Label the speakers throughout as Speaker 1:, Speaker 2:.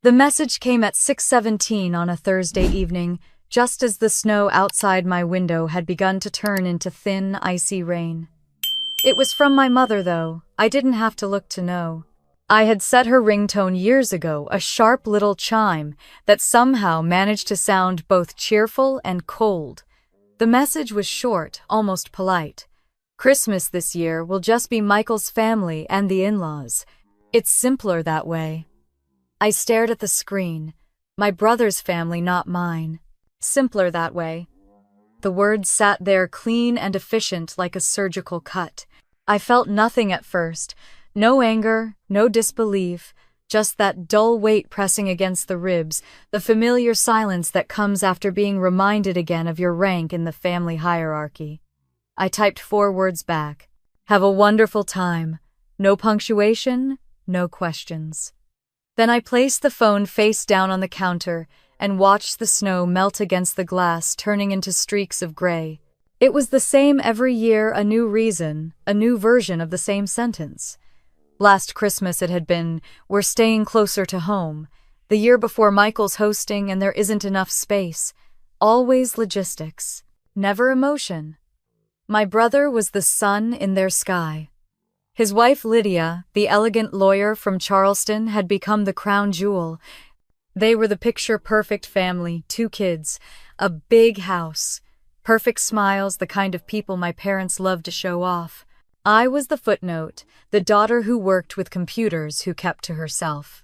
Speaker 1: The message came at 6:17 on a Thursday evening, just as the snow outside my window had begun to turn into thin, icy rain. It was from my mother, though. I didn't have to look to know. I had set her ringtone years ago, a sharp little chime that somehow managed to sound both cheerful and cold. The message was short, almost polite. Christmas this year will just be Michael's family and the in-laws. It's simpler that way. I stared at the screen. My brother's family, not mine. Simpler that way. The words sat there clean and efficient like a surgical cut. I felt nothing at first. No anger, no disbelief, just that dull weight pressing against the ribs, the familiar silence that comes after being reminded again of your rank in the family hierarchy. I typed 4 words back. Have a wonderful time. No punctuation, no questions. Then I placed the phone face down on the counter and watched the snow melt against the glass, turning into streaks of gray. It was the same every year, a new reason, a new version of the same sentence. Last Christmas it had been, we're staying closer to home. The year before, Michael's hosting and there isn't enough space. Always logistics, never emotion. My brother was the sun in their sky. His wife Lydia, the elegant lawyer from Charleston, had become the crown jewel. They were the picture-perfect family, 2 kids, a big house, perfect smiles, the kind of people my parents loved to show off. I was the footnote, the daughter who worked with computers, who kept to herself.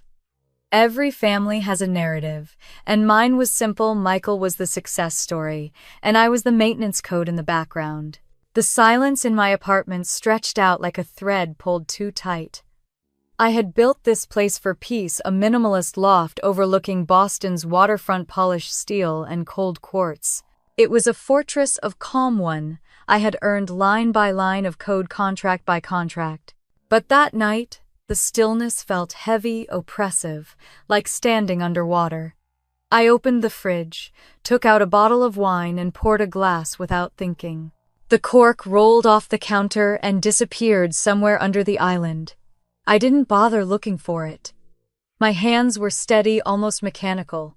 Speaker 1: Every family has a narrative, and mine was simple. Michael was the success story, and I was the maintenance code in the background. The silence in my apartment stretched out like a thread pulled too tight. I had built this place for peace, a minimalist loft overlooking Boston's waterfront, polished steel and cold quartz. It was a fortress of calm. I had earned line by line of code, contract by contract. But that night, the stillness felt heavy, oppressive, like standing underwater. I opened the fridge, took out a bottle of wine and poured a glass without thinking. The cork rolled off the counter and disappeared somewhere under the island. I didn't bother looking for it. My hands were steady, almost mechanical.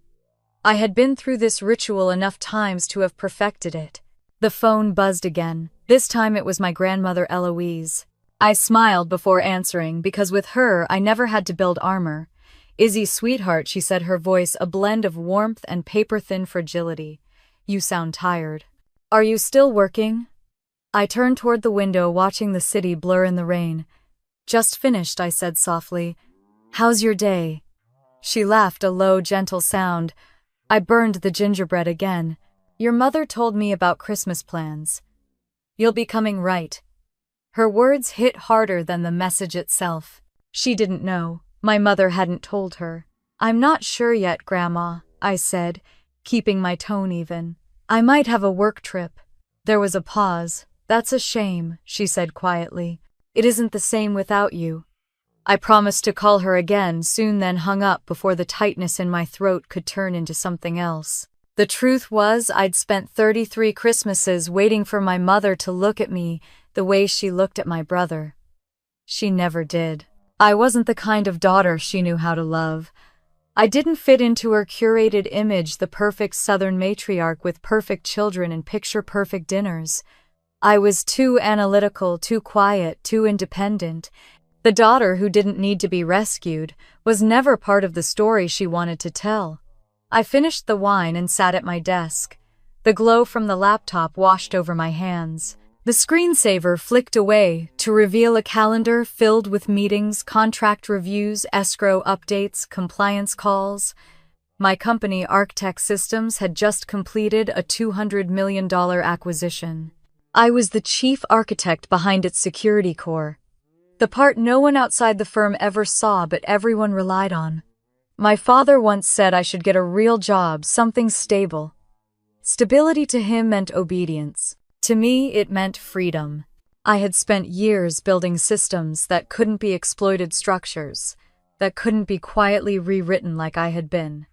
Speaker 1: I had been through this ritual enough times to have perfected it. The phone buzzed again. This time it was my grandmother Eloise. I smiled before answering, because with her I never had to build armor. "Izzy, sweetheart," she said, her voice a blend of warmth and paper-thin fragility. "You sound tired. Are you still working?" I turned toward the window, watching the city blur in the rain. "Just finished," I said softly. "How's your day?" She laughed, a low, gentle sound. I burned the gingerbread again. "Your mother told me about Christmas plans. You'll be coming, right?" Her words hit harder than the message itself. She didn't know. My mother hadn't told her. "I'm not sure yet, Grandma," I said, keeping my tone even. "I might have a work trip." There was a pause. "That's a shame," she said quietly. "It isn't the same without you." I promised to call her again soon, then hung up before the tightness in my throat could turn into something else. The truth was, I'd spent 33 Christmases waiting for my mother to look at me the way she looked at my brother. She never did. I wasn't the kind of daughter she knew how to love. I didn't fit into her curated image, the perfect Southern matriarch with perfect children and picture-perfect dinners. I was too analytical, too quiet, too independent. The daughter who didn't need to be rescued was never part of the story she wanted to tell. I finished the wine and sat at my desk. The glow from the laptop washed over my hands. The screensaver flicked away to reveal a calendar filled with meetings, contract reviews, escrow updates, compliance calls. My company, Architect Systems, had just completed a $200 million acquisition. I was the chief architect behind its security core, the part no one outside the firm ever saw but everyone relied on. My father once said I should get a real job, something stable. Stability to him meant obedience. To me, it meant freedom. I had spent years building systems that couldn't be exploited, structures that couldn't be quietly rewritten like I had been.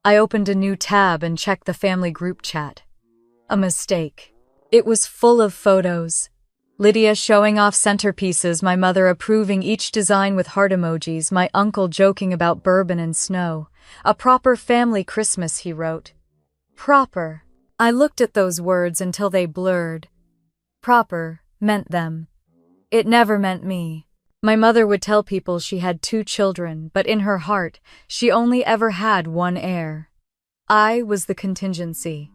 Speaker 1: I opened a new tab and checked the family group chat. A mistake. It was full of photos. Lydia showing off centerpieces, my mother approving each design with heart emojis, my uncle joking about bourbon and snow. A proper family Christmas, he wrote. Proper. I looked at those words until they blurred. Proper meant them. It never meant me. My mother would tell people she had 2 children, but in her heart, she only ever had one heir. I was the contingency.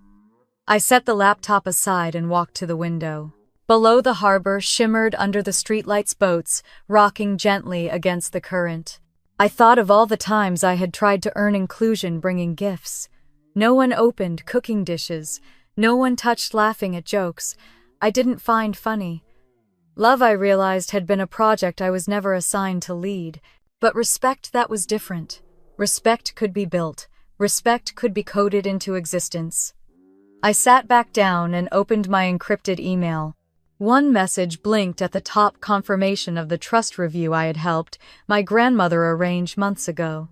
Speaker 1: I set the laptop aside and walked to the window. Below, the harbor shimmered under the streetlights, boats rocking gently against the current. I thought of all the times I had tried to earn inclusion bringing gifts. No one opened cooking dishes. No one touched laughing at jokes I didn't find funny. Love, I realized, had been a project I was never assigned to lead. But respect, that was different. Respect could be built. Respect could be coded into existence. I sat back down and opened my encrypted email. One message blinked at the top, confirmation of the trust review I had helped my grandmother arrange months ago.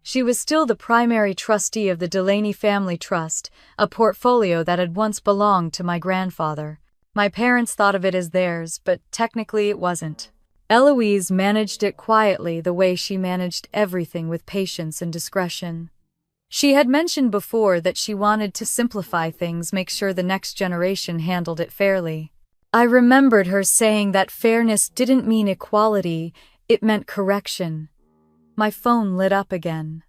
Speaker 1: She was still the primary trustee of the Delaney Family Trust, a portfolio that had once belonged to my grandfather. My parents thought of it as theirs, but technically it wasn't. Eloise managed it quietly, the way she managed everything, with patience and discretion. She had mentioned before that she wanted to simplify things, make sure the next generation handled it fairly. I remembered her saying that fairness didn't mean equality, it meant correction. My phone lit up again.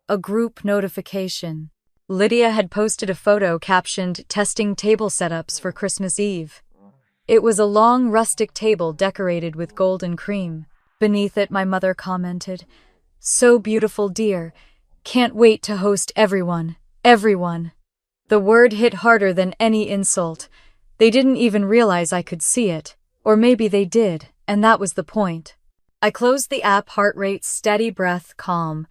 Speaker 1: A group notification. Lydia had posted a photo captioned, "Testing table setups for Christmas Eve." It was a long, rustic table decorated with golden cream. Beneath it, my mother commented, "So beautiful, dear. Can't wait to host everyone. Everyone." The word hit harder than any insult. They didn't even realize I could see it. Or maybe they did, and that was the point. I closed the app, heart rate steady, breath calm.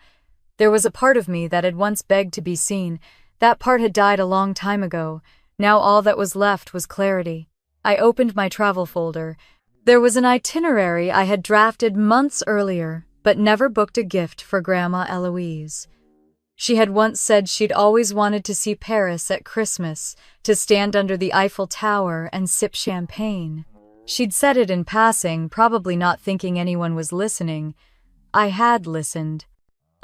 Speaker 1: There was a part of me that had once begged to be seen. That part had died a long time ago. Now all that was left was clarity. I opened my travel folder. There was an itinerary I had drafted months earlier, but never booked a gift for Grandma Eloise. She had once said she'd always wanted to see Paris at Christmas, to stand under the Eiffel Tower and sip champagne. She'd said it in passing, probably not thinking anyone was listening. I had listened.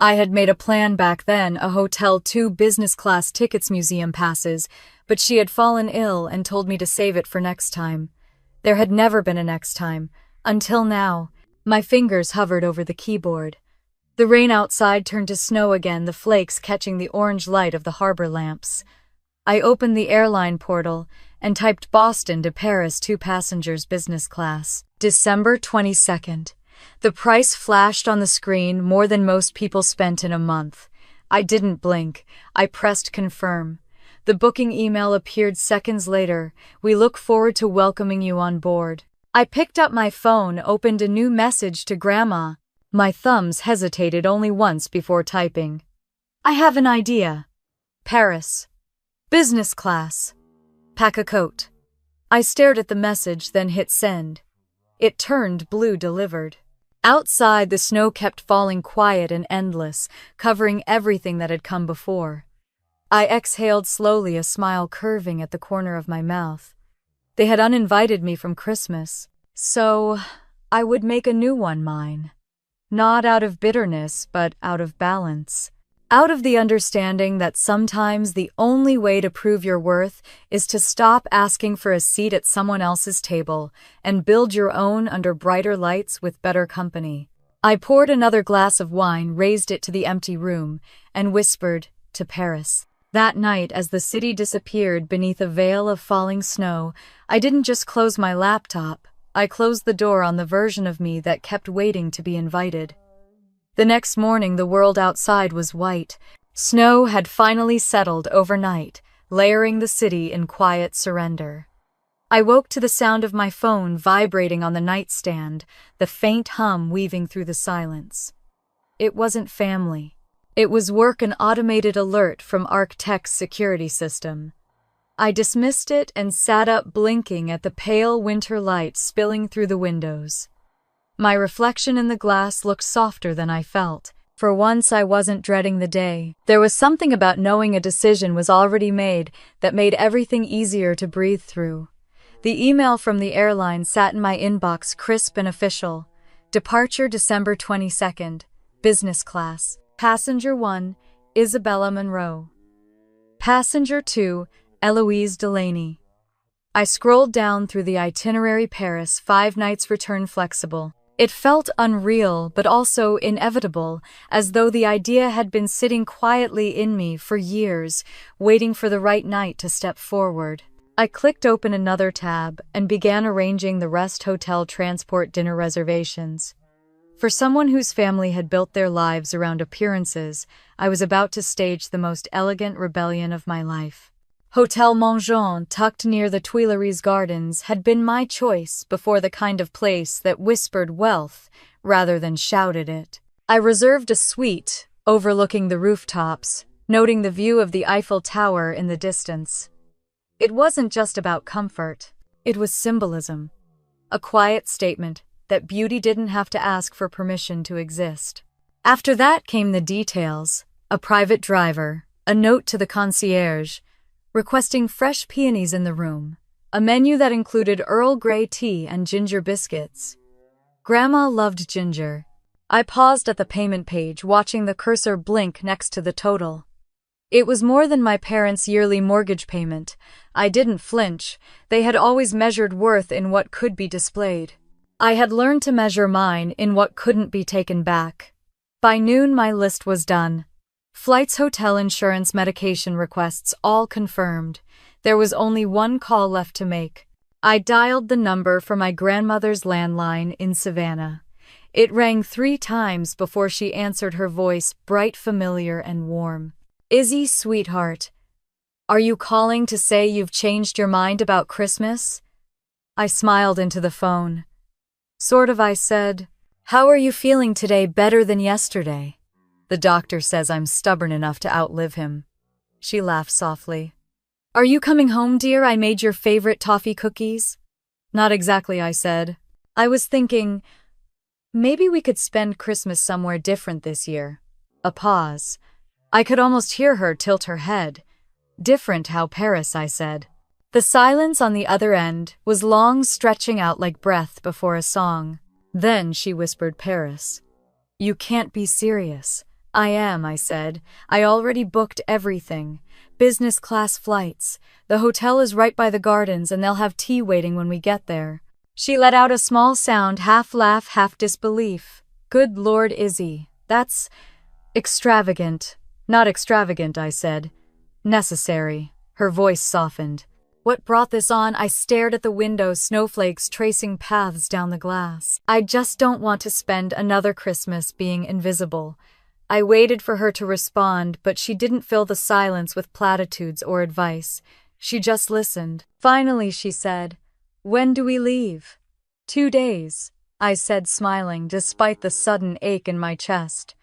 Speaker 1: I had made a plan back then, a hotel, 2 business-class tickets, museum passes, but she had fallen ill and told me to save it for next time. There had never been a next time. Until now. My fingers hovered over the keyboard. The rain outside turned to snow again, the flakes catching the orange light of the harbor lamps. I opened the airline portal and typed Boston to Paris, 2 passengers, business class. December 22nd. The price flashed on the screen, more than most people spent in a month. I didn't blink. I pressed confirm. The booking email appeared seconds later. "We look forward to welcoming you on board." I picked up my phone, opened a new message to Grandma. My thumbs hesitated only once before typing. "I have an idea. Paris. Business class. Pack a coat." I stared at the message, then hit send. It turned blue, delivered. Outside, the snow kept falling, quiet and endless, covering everything that had come before. I exhaled slowly, a smile curving at the corner of my mouth. They had uninvited me from Christmas, so I would make a new one mine. Not out of bitterness, but out of balance. Out of the understanding that sometimes the only way to prove your worth is to stop asking for a seat at someone else's table and build your own under brighter lights with better company. I poured another glass of wine, raised it to the empty room, and whispered, "To Paris." That night, as the city disappeared beneath a veil of falling snow, I didn't just close my laptop. I closed the door on the version of me that kept waiting to be invited. The next morning, the world outside was white. Snow had finally settled overnight, layering the city in quiet surrender. I woke to the sound of my phone vibrating on the nightstand, the faint hum weaving through the silence. It wasn't family. It was work, an automated alert from ArcTech's security system. I dismissed it and sat up, blinking at the pale winter light spilling through the windows. My reflection in the glass looked softer than I felt. For once, I wasn't dreading the day. There was something about knowing a decision was already made that made everything easier to breathe through. The email from the airline sat in my inbox, crisp and official. Departure December 22nd, business class. Passenger 1, Isabella Monroe. Passenger 2, Eloise Delaney. I scrolled down through the itinerary. Paris, 5 nights, return flexible. It felt unreal, but also inevitable, as though the idea had been sitting quietly in me for years, waiting for the right night to step forward. I clicked open another tab and began arranging the rest hotel transport dinner reservations. For someone whose family had built their lives around appearances, I was about to stage the most elegant rebellion of my life. Hotel Mongeon, tucked near the Tuileries Gardens, had been my choice before the kind of place that whispered wealth rather than shouted it. I reserved a suite overlooking the rooftops, noting the view of the Eiffel Tower in the distance. It wasn't just about comfort, it was symbolism. A quiet statement that beauty didn't have to ask for permission to exist. After that came the details: a private driver, a note to the concierge, requesting fresh peonies in the room, a menu that included Earl Grey tea and ginger biscuits. Grandma loved ginger. I paused at the payment page, watching the cursor blink next to the total. It was more than my parents' yearly mortgage payment. I didn't flinch. They had always measured worth in what could be displayed. I had learned to measure mine in what couldn't be taken back. By noon, my list was done. Flights, hotel, insurance, medication requests, all confirmed. There was only one call left to make. I dialed the number for my grandmother's landline in Savannah. It rang 3 times before she answered, her voice bright, familiar, and warm. "Izzy, sweetheart, are you calling to say you've changed your mind about Christmas?" I smiled into the phone. "Sort of," I said. "How are you feeling today? Better than yesterday?" "The doctor says I'm stubborn enough to outlive him." She laughed softly. "Are you coming home, dear? I made your favorite toffee cookies." "Not exactly," I said. "I was thinking, maybe we could spend Christmas somewhere different this year." A pause. I could almost hear her tilt her head. "Different how, Paris?" I said. The silence on the other end was long, stretching out like breath before a song. Then she whispered, "Paris. You can't be serious." "I am," I said. "I already booked everything. Business class flights. The hotel is right by the gardens and they'll have tea waiting when we get there." She let out a small sound, half laugh, half disbelief. "Good Lord, Izzy, that's extravagant." "Not extravagant," I said. "Necessary." Her voice softened. "What brought this on?" I stared at the window, snowflakes tracing paths down the glass. "I just don't want to spend another Christmas being invisible." I waited for her to respond, but she didn't fill the silence with platitudes or advice. She just listened. Finally, she said, "When do we leave?" 2 days, I said, smiling despite the sudden ache in my chest.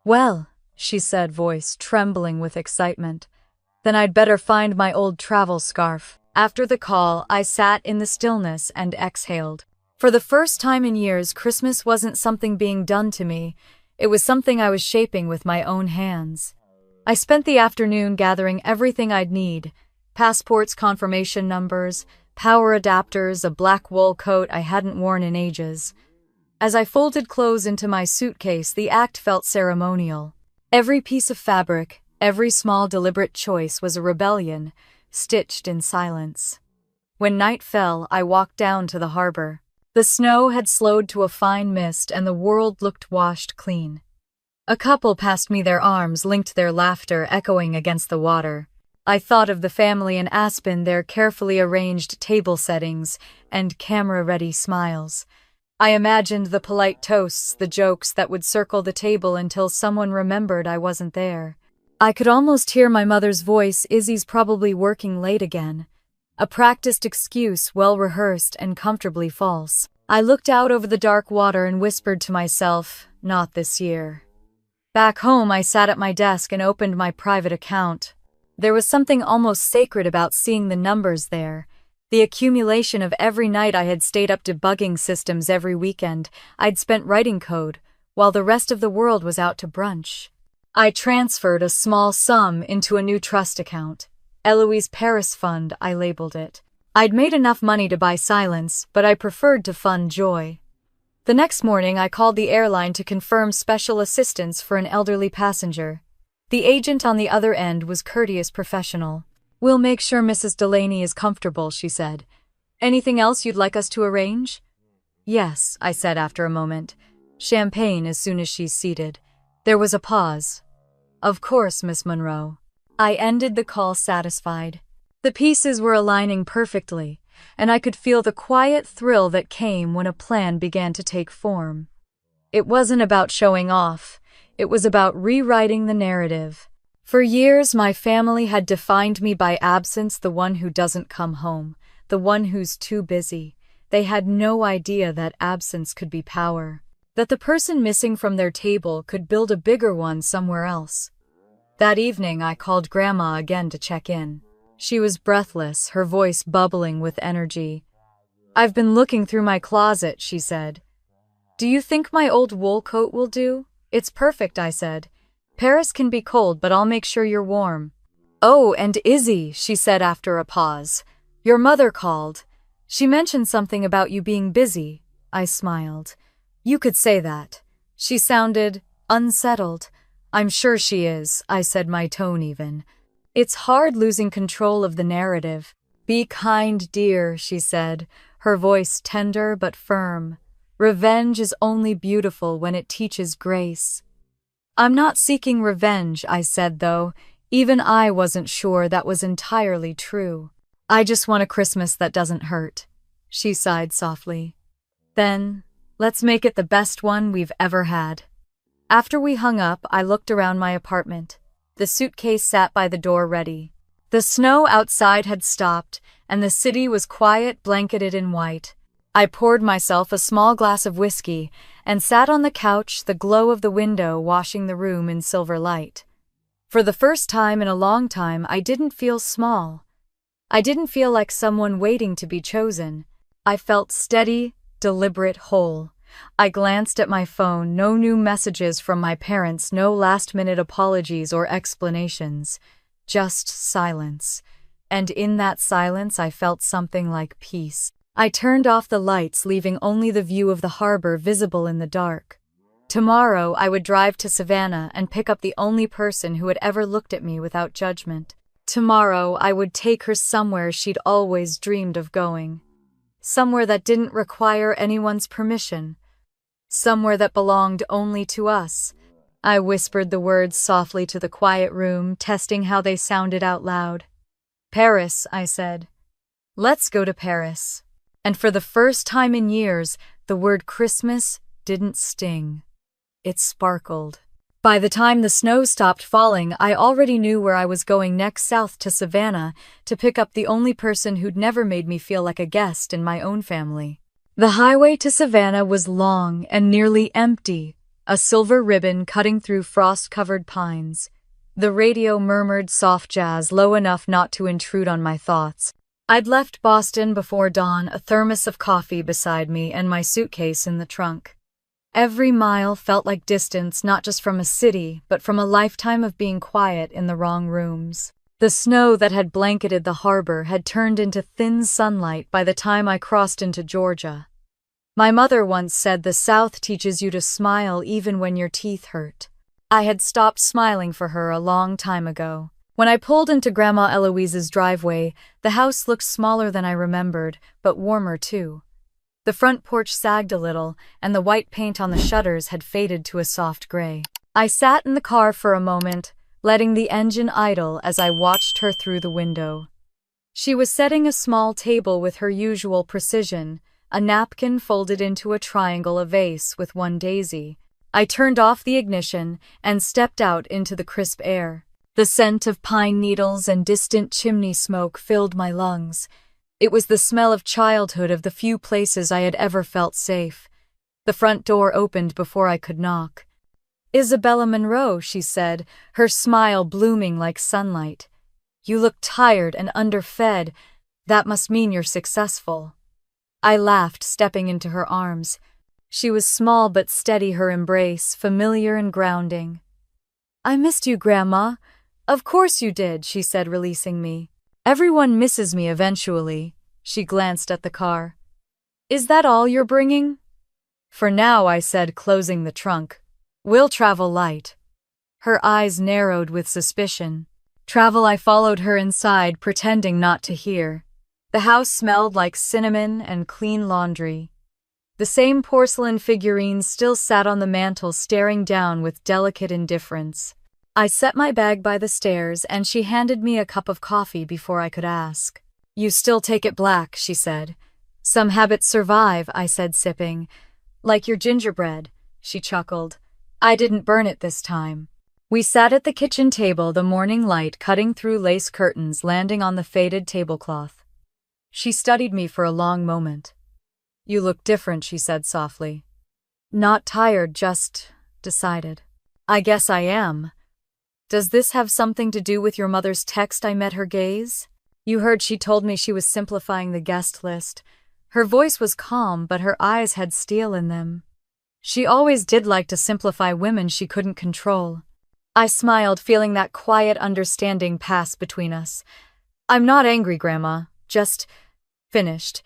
Speaker 1: "Well," she said, voice trembling with excitement, "then I'd better find my old travel scarf." After the call, I sat in the stillness and exhaled. For the first time in years, Christmas wasn't something being done to me. It was something I was shaping with my own hands. I spent the afternoon gathering everything I'd need: passports, confirmation numbers, power adapters, a black wool coat I hadn't worn in ages. As I folded clothes into my suitcase, the act felt ceremonial. Every piece of fabric, every small deliberate choice was a rebellion, stitched in silence. When night fell, I walked down to the harbor. The snow had slowed to a fine mist and the world looked washed clean. A couple passed me, their arms linked, their laughter echoing against the water. I thought of the family in Aspen, their carefully arranged table settings and camera-ready smiles. I imagined the polite toasts, the jokes that would circle the table until someone remembered I wasn't there. I could almost hear my mother's voice, "Izzy's probably working late again." A practiced excuse, well-rehearsed and comfortably false. I looked out over the dark water and whispered to myself, "Not this year." Back home, I sat at my desk and opened my private account. There was something almost sacred about seeing the numbers there. The accumulation of every night I had stayed up debugging systems, every weekend I'd spent writing code, while the rest of the world was out to brunch. I transferred a small sum into a new trust account. Eloise Paris Fund, I labeled it. I'd made enough money to buy silence, but I preferred to fund joy. The next morning, I called the airline to confirm special assistance for an elderly passenger. The agent on the other end was courteous professional. "We'll make sure Mrs. Delaney is comfortable," she said. "Anything else you'd like us to arrange?" "Yes," I said after a moment. "Champagne as soon as she's seated." There was a pause. "Of course, Miss Monroe." I ended the call satisfied. The pieces were aligning perfectly, and I could feel the quiet thrill that came when a plan began to take form. It wasn't about showing off, it was about rewriting the narrative. For years, my family had defined me by absence, the one who doesn't come home, the one who's too busy. They had no idea that absence could be power, that the person missing from their table could build a bigger one somewhere else. That evening, I called Grandma again to check in. She was breathless, her voice bubbling with energy. "I've been looking through my closet," she said. "Do you think my old wool coat will do?" "It's perfect," I said. "Paris can be cold, but I'll make sure you're warm." "Oh, and Izzy," she said after a pause. "Your mother called. She mentioned something about you being busy." I smiled. "You could say that." She sounded unsettled. "I'm sure she is," I said, my tone even. "It's hard losing control of the narrative." "Be kind, dear," she said, her voice tender but firm. "Revenge is only beautiful when it teaches grace." "I'm not seeking revenge," I said, though even I wasn't sure that was entirely true. "I just want a Christmas that doesn't hurt." She sighed softly. "Then, let's make it the best one we've ever had." After we hung up, I looked around my apartment. The suitcase sat by the door ready. The snow outside had stopped, and the city was quiet, blanketed in white. I poured myself a small glass of whiskey and sat on the couch, the glow of the window washing the room in silver light. For the first time in a long time, I didn't feel small. I didn't feel like someone waiting to be chosen. I felt steady, deliberate, whole. I glanced at my phone, no new messages from my parents, no last-minute apologies or explanations. Just silence. And in that silence, I felt something like peace. I turned off the lights, leaving only the view of the harbor visible in the dark. Tomorrow, I would drive to Savannah and pick up the only person who had ever looked at me without judgment. Tomorrow, I would take her somewhere she'd always dreamed of going. Somewhere that didn't require anyone's permission. Somewhere that belonged only to us. I whispered the words softly to the quiet room, testing how they sounded out loud. "Paris," I said. "Let's go to Paris." And for the first time in years, the word Christmas didn't sting. It sparkled. By the time the snow stopped falling, I already knew where I was going next, south to Savannah, to pick up the only person who'd never made me feel like a guest in my own family. The highway to Savannah was long and nearly empty, a silver ribbon cutting through frost-covered pines. The radio murmured soft jazz, low enough not to intrude on my thoughts. I'd left Boston before dawn, a thermos of coffee beside me and my suitcase in the trunk. Every mile felt like distance, not just from a city, but from a lifetime of being quiet in the wrong rooms. The snow that had blanketed the harbor had turned into thin sunlight by the time I crossed into Georgia. My mother once said the South teaches you to smile even when your teeth hurt. I had stopped smiling for her a long time ago. When I pulled into Grandma Eloise's driveway, the house looked smaller than I remembered, but warmer too. The front porch sagged a little, and the white paint on the shutters had faded to a soft gray. I sat in the car for a moment, letting the engine idle as I watched her through the window. She was setting a small table with her usual precision, a napkin folded into a triangle, a vase with one daisy. I turned off the ignition and stepped out into the crisp air. The scent of pine needles and distant chimney smoke filled my lungs. It was the smell of childhood, of the few places I had ever felt safe. The front door opened before I could knock. "Isabella Monroe," she said, her smile blooming like sunlight. "You look tired and underfed. That must mean you're successful." I laughed, stepping into her arms. She was small but steady, her embrace, familiar and grounding. "I missed you, Grandma." "Of course you did," she said, releasing me. "Everyone misses me eventually." She glanced at the car. Is that all you're bringing? For now, I said, closing the trunk. We'll travel light. Her eyes narrowed with suspicion. Travel. I followed her inside, pretending not to hear. The house smelled like cinnamon and clean laundry. The same porcelain figurines still sat on the mantel, staring down with delicate indifference. I set my bag by the stairs, and she handed me a cup of coffee before I could ask. You still take it black, she said. Some habits survive, I said, sipping. Like your gingerbread, she chuckled. I didn't burn it this time. We sat at the kitchen table, the morning light cutting through lace curtains, landing on the faded tablecloth. She studied me for a long moment. You look different, she said softly. Not tired, just decided. I guess I am. Does this have something to do with your mother's text? I met her gaze. You heard she told me she was simplifying the guest list. Her voice was calm, but her eyes had steel in them. She always did like to simplify women she couldn't control. I smiled, feeling that quiet understanding pass between us. I'm not angry, Grandma, just finished.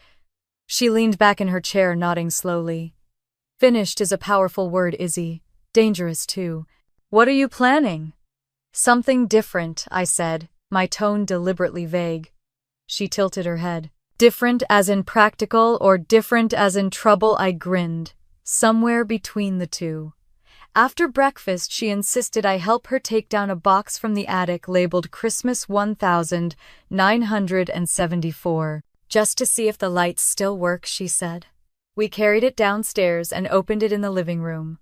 Speaker 1: She leaned back in her chair, nodding slowly. Finished is a powerful word, Izzy. Dangerous, too. What are you planning? Something different, I said, my tone deliberately vague. She tilted her head. Different as in practical or different as in trouble? I grinned. Somewhere between the two. After breakfast, she insisted I help her take down a box from the attic labeled Christmas 1974. Just to see if the lights still work, she said. We carried it downstairs and opened it in the living room.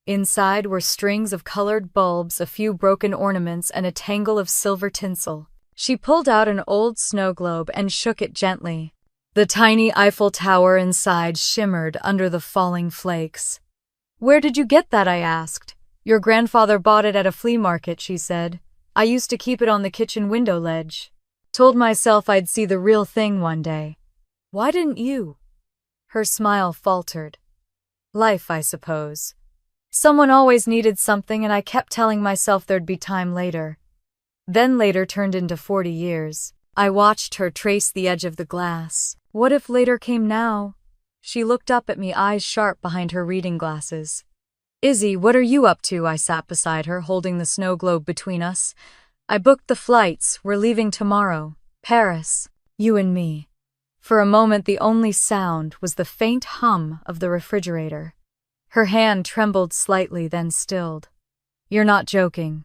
Speaker 1: Inside were strings of colored bulbs, a few broken ornaments, and a tangle of silver tinsel. She pulled out an old snow globe and shook it gently. The tiny Eiffel Tower inside shimmered under the falling flakes. Where did you get that? I asked. Your grandfather bought it at a flea market, she said. I used to keep it on the kitchen window ledge. Told myself I'd see the real thing one day. Why didn't you? Her smile faltered. Life, I suppose. Someone always needed something, and I kept telling myself there'd be time later. Then later turned into 40 years. I watched her trace the edge of the glass. What if later came now? She looked up at me, eyes sharp behind her reading glasses. Izzy, what are you up to? I sat beside her, holding the snow globe between us. I booked the flights. We're leaving tomorrow. Paris. You and me. For a moment, the only sound was the faint hum of the refrigerator. Her hand trembled slightly, then stilled. You're not joking.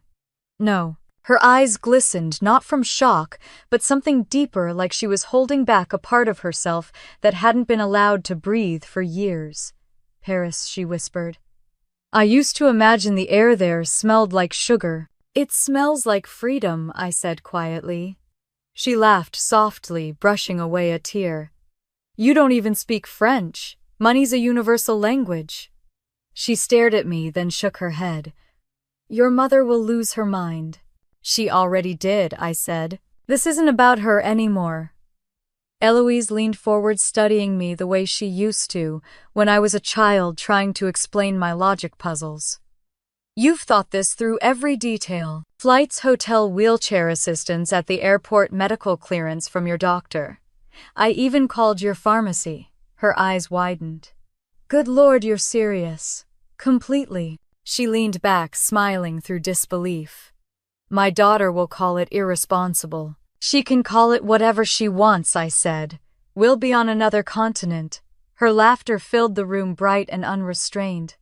Speaker 1: No. Her eyes glistened, not from shock, but something deeper, like she was holding back a part of herself that hadn't been allowed to breathe for years. Paris, she whispered. I used to imagine the air there smelled like sugar. It smells like freedom, I said quietly. She laughed softly, brushing away a tear. You don't even speak French. Money's a universal language. She stared at me, then shook her head. Your mother will lose her mind. She already did, I said. This isn't about her anymore. Eloise leaned forward, studying me the way she used to when I was a child trying to explain my logic puzzles. You've thought this through every detail. Flights, hotel, wheelchair assistance at the airport, medical clearance from your doctor. I even called your pharmacy. Her eyes widened. Good Lord, you're serious. Completely. She leaned back, smiling through disbelief. My daughter will call it irresponsible. She can call it whatever she wants, I said. We'll be on another continent. Her laughter filled the room, bright and unrestrained.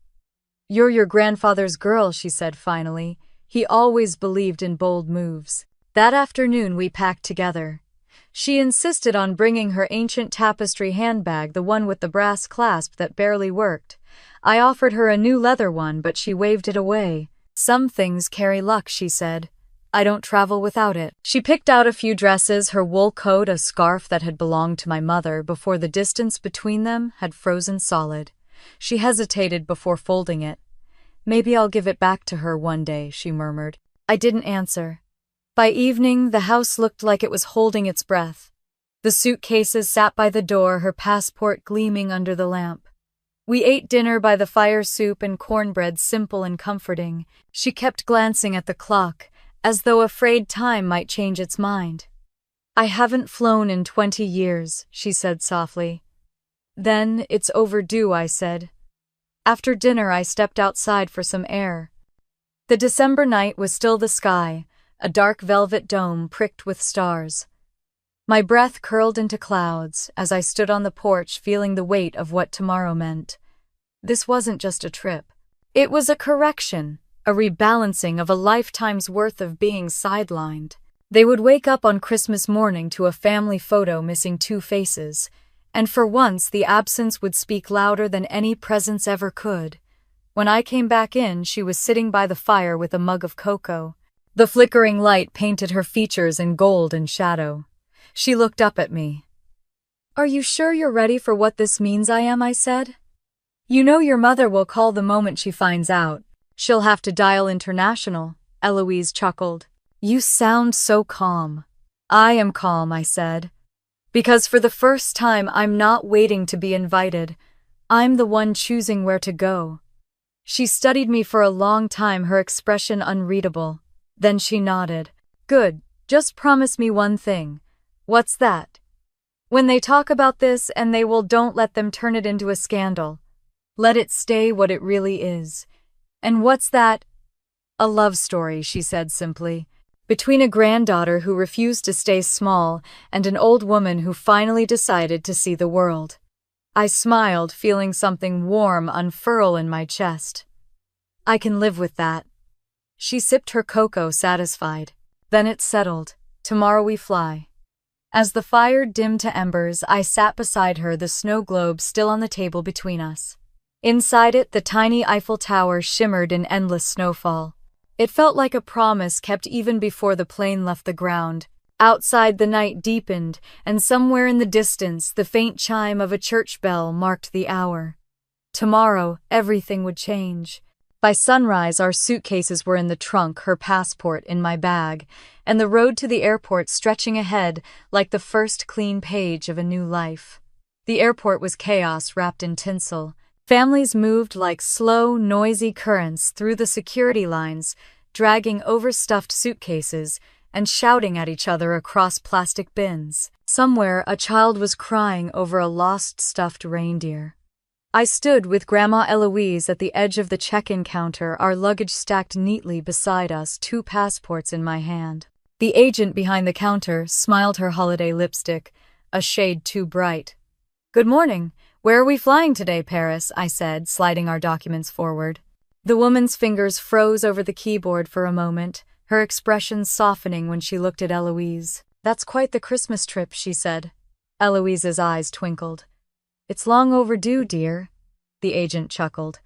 Speaker 1: You're your grandfather's girl, she said finally. He always believed in bold moves. That afternoon we packed together. She insisted on bringing her ancient tapestry handbag, the one with the brass clasp that barely worked. I offered her a new leather one, but she waved it away. Some things carry luck, she said. I don't travel without it. She picked out a few dresses, her wool coat, a scarf that had belonged to my mother before the distance between them had frozen solid. She hesitated before folding it. Maybe I'll give it back to her one day, she murmured. I didn't answer. By evening, the house looked like it was holding its breath. The suitcases sat by the door, her passport gleaming under the lamp. We ate dinner by the fire, soup and cornbread, simple and comforting. She kept glancing at the clock, as though afraid time might change its mind. I haven't flown in 20 years, she said softly. Then, it's overdue, I said. After dinner, I stepped outside for some air. The December night was still the sky, a dark velvet dome pricked with stars. My breath curled into clouds as I stood on the porch feeling the weight of what tomorrow meant. This wasn't just a trip. It was a correction, a rebalancing of a lifetime's worth of being sidelined. They would wake up on Christmas morning to a family photo missing 2 faces, and for once the absence would speak louder than any presence ever could. When I came back in, she was sitting by the fire with a mug of cocoa. The flickering light painted her features in gold and shadow. She looked up at me. "Are you sure you're ready for what this means?" I said. "You know your mother will call the moment she finds out. She'll have to dial international," Eloise chuckled. "You sound so calm." "I am calm," I said. "Because for the first time I'm not waiting to be invited. I'm the one choosing where to go." She studied me for a long time, her expression unreadable. Then she nodded. "Good, just promise me one thing." "What's that?" "When they talk about this and they will, don't let them turn it into a scandal. Let it stay what it really is." "And what's that?" "A love story," she said simply. "Between a granddaughter who refused to stay small and an old woman who finally decided to see the world." I smiled, feeling something warm unfurl in my chest. "I can live with that." She sipped her cocoa, satisfied. Then it settled. Tomorrow we fly. As the fire dimmed to embers, I sat beside her, the snow globe still on the table between us. Inside it, the tiny Eiffel Tower shimmered in endless snowfall. It felt like a promise kept even before the plane left the ground. Outside, the night deepened, and somewhere in the distance, the faint chime of a church bell marked the hour. Tomorrow, everything would change. By sunrise, our suitcases were in the trunk, her passport in my bag, and the road to the airport stretching ahead like the first clean page of a new life. The airport was chaos wrapped in tinsel. Families moved like slow, noisy currents through the security lines, dragging overstuffed suitcases and shouting at each other across plastic bins. Somewhere, a child was crying over a lost stuffed reindeer. I stood with Grandma Eloise at the edge of the check-in counter, our luggage stacked neatly beside us, 2 passports in my hand. The agent behind the counter smiled, her holiday lipstick a shade too bright. "Good morning. Where are we flying today?" "Paris," I said, sliding our documents forward. The woman's fingers froze over the keyboard for a moment, her expression softening when she looked at Eloise. "That's quite the Christmas trip," she said. Eloise's eyes twinkled. "It's long overdue, dear," the agent chuckled.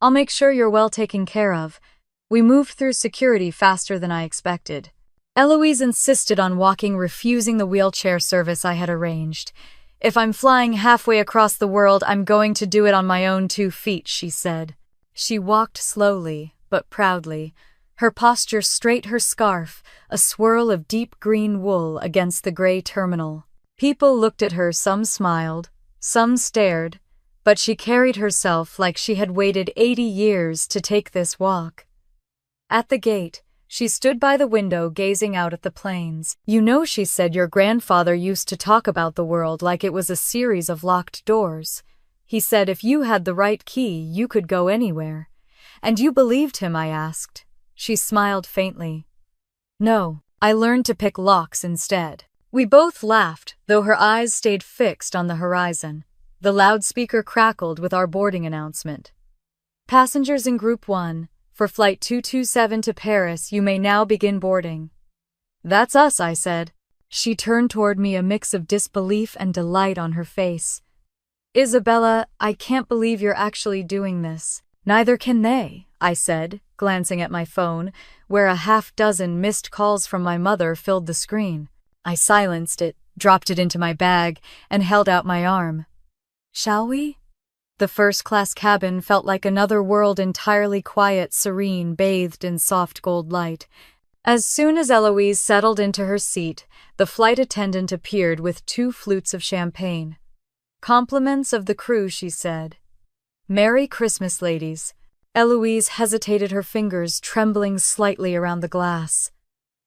Speaker 1: "I'll make sure you're well taken care of." We moved through security faster than I expected. Eloise insisted on walking, refusing the wheelchair service I had arranged. "If I'm flying halfway across the world, I'm going to do it on my own 2 feet, she said. She walked slowly, but proudly, her posture straight, her scarf a swirl of deep green wool against the gray terminal. People looked at her, some smiled, some stared, but she carried herself like she had waited 80 years to take this walk. At the gate, she stood by the window gazing out at the planes. "You know," she said, "your grandfather used to talk about the world like it was a series of locked doors. He said if you had the right key, you could go anywhere." "And you believed him?" I asked. She smiled faintly. "No, I learned to pick locks instead." We both laughed, though her eyes stayed fixed on the horizon. The loudspeaker crackled with our boarding announcement. "Passengers in Group 1, for Flight 227 to Paris, you may now begin boarding." "That's us," I said. She turned toward me, a mix of disbelief and delight on her face. "Isabella, I can't believe you're actually doing this." "Neither can they," I said, glancing at my phone, where a half-dozen missed calls from my mother filled the screen. I silenced it, dropped it into my bag, and held out my arm. "Shall we?" The first-class cabin felt like another world, entirely quiet, serene, bathed in soft gold light. As soon as Eloise settled into her seat, the flight attendant appeared with 2 flutes of champagne. "Compliments of the crew," she said. "Merry Christmas, ladies." Eloise hesitated, her fingers trembling slightly around the glass.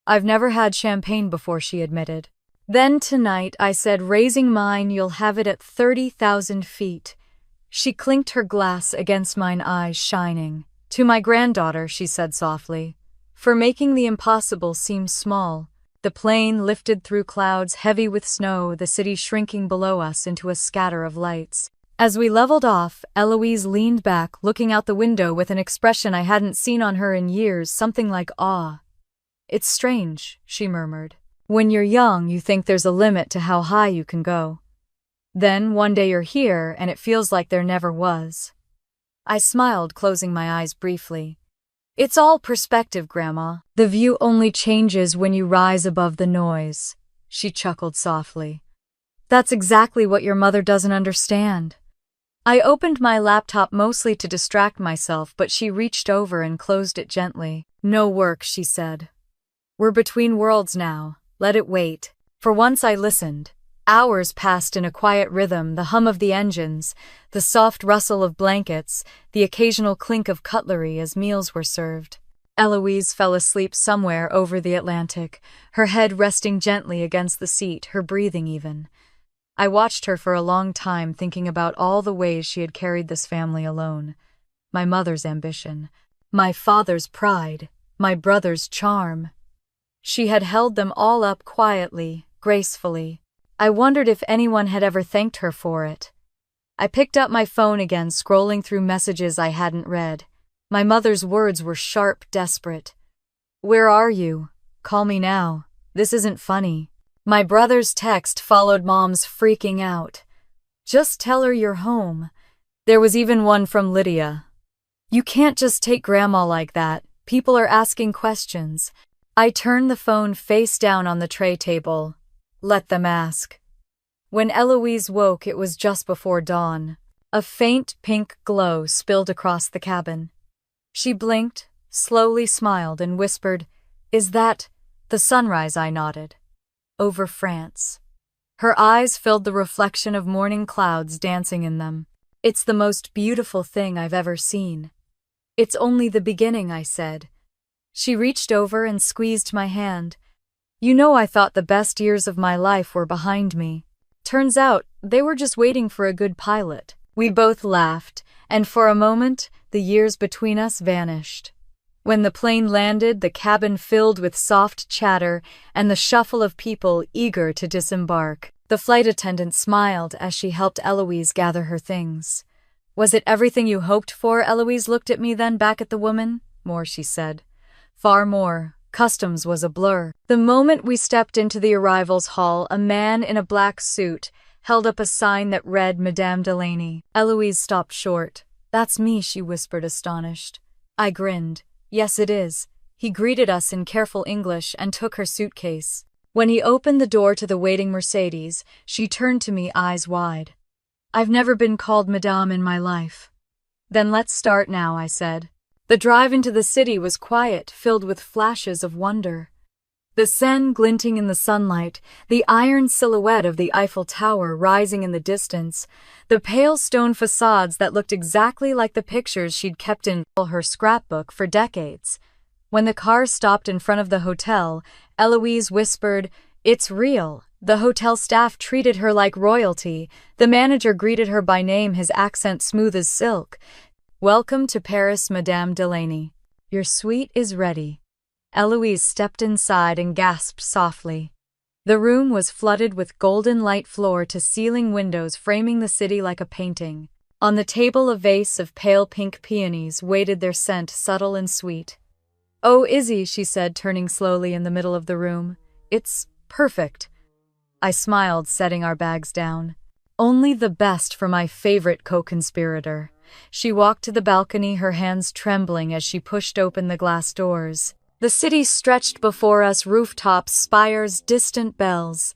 Speaker 1: "I've never had champagne before," she admitted. Then tonight, I said, raising mine, you'll have it at 30,000 feet. She clinked her glass against mine, eyes shining. To my granddaughter, she said softly, for making the impossible seem small. The plane lifted through clouds heavy with snow, the city shrinking below us into a scatter of lights. As we leveled off, Eloise leaned back, looking out the window with an expression I hadn't seen on her in years, something like awe. It's strange, she murmured. When you're young, you think there's a limit to how high you can go. Then one day you're here, and it feels like there never was. I smiled, closing my eyes briefly. It's all perspective, Grandma. The view only changes when you rise above the noise. She chuckled softly. That's exactly what your mother doesn't understand. I opened my laptop mostly to distract myself, but she reached over and closed it gently. No work, she said. We're between worlds now. Let it wait. For once I listened. Hours passed in a quiet rhythm, the hum of the engines, the soft rustle of blankets, the occasional clink of cutlery as meals were served. Eloise fell asleep somewhere over the Atlantic, her head resting gently against the seat, her breathing even. I watched her for a long time, thinking about all the ways she had carried this family alone. My mother's ambition, my father's pride, my brother's charm. She had held them all up quietly, gracefully. I wondered if anyone had ever thanked her for it. I picked up my phone again, scrolling through messages I hadn't read. My mother's words were sharp, desperate. Where are you? Call me now. This isn't funny. My brother's text followed Mom's freaking out. Just tell her you're home. There was even one from Lydia. You can't just take Grandma like that. People are asking questions. I turned the phone face down on the tray table. Let them ask. When Eloise woke, it was just before dawn. A faint pink glow spilled across the cabin. She blinked, slowly smiled, and whispered, "Is that the sunrise?" I nodded. Over France. Her eyes filled the reflection of morning clouds dancing in them. It's the most beautiful thing I've ever seen. It's only the beginning, I said. She reached over and squeezed my hand. You know, I thought the best years of my life were behind me. Turns out, they were just waiting for a good pilot. We both laughed, and for a moment, the years between us vanished. When the plane landed, the cabin filled with soft chatter and the shuffle of people eager to disembark. The flight attendant smiled as she helped Eloise gather her things. Was it everything you hoped for? Eloise looked at me, then back at the woman. More, she said. Far more. Customs was a blur. The moment we stepped into the arrivals hall, a man in a black suit held up a sign that read Madame Delaney. Eloise stopped short. That's me, she whispered, astonished. I grinned. Yes, it is. He greeted us in careful English and took her suitcase. When he opened the door to the waiting Mercedes, she turned to me, eyes wide. I've never been called Madame in my life. Then let's start now, I said. The drive into the city was quiet, filled with flashes of wonder. The Seine glinting in the sunlight, the iron silhouette of the Eiffel Tower rising in the distance, the pale stone facades that looked exactly like the pictures she'd kept in her scrapbook for decades. When the car stopped in front of the hotel, Eloise whispered, "It's real." The hotel staff treated her like royalty. The manager greeted her by name, his accent smooth as silk. "Welcome to Paris, Madame Delaney. Your suite is ready." Eloise stepped inside and gasped softly. The room was flooded with golden light, floor-to-ceiling windows framing the city like a painting. On the table, a vase of pale pink peonies waited, their scent subtle and sweet. "Oh, Izzy," she said, turning slowly in the middle of the room. "It's perfect." I smiled, setting our bags down. "Only the best for my favorite co-conspirator." She walked to the balcony, her hands trembling as she pushed open the glass doors. The city stretched before us, rooftops, spires, distant bells.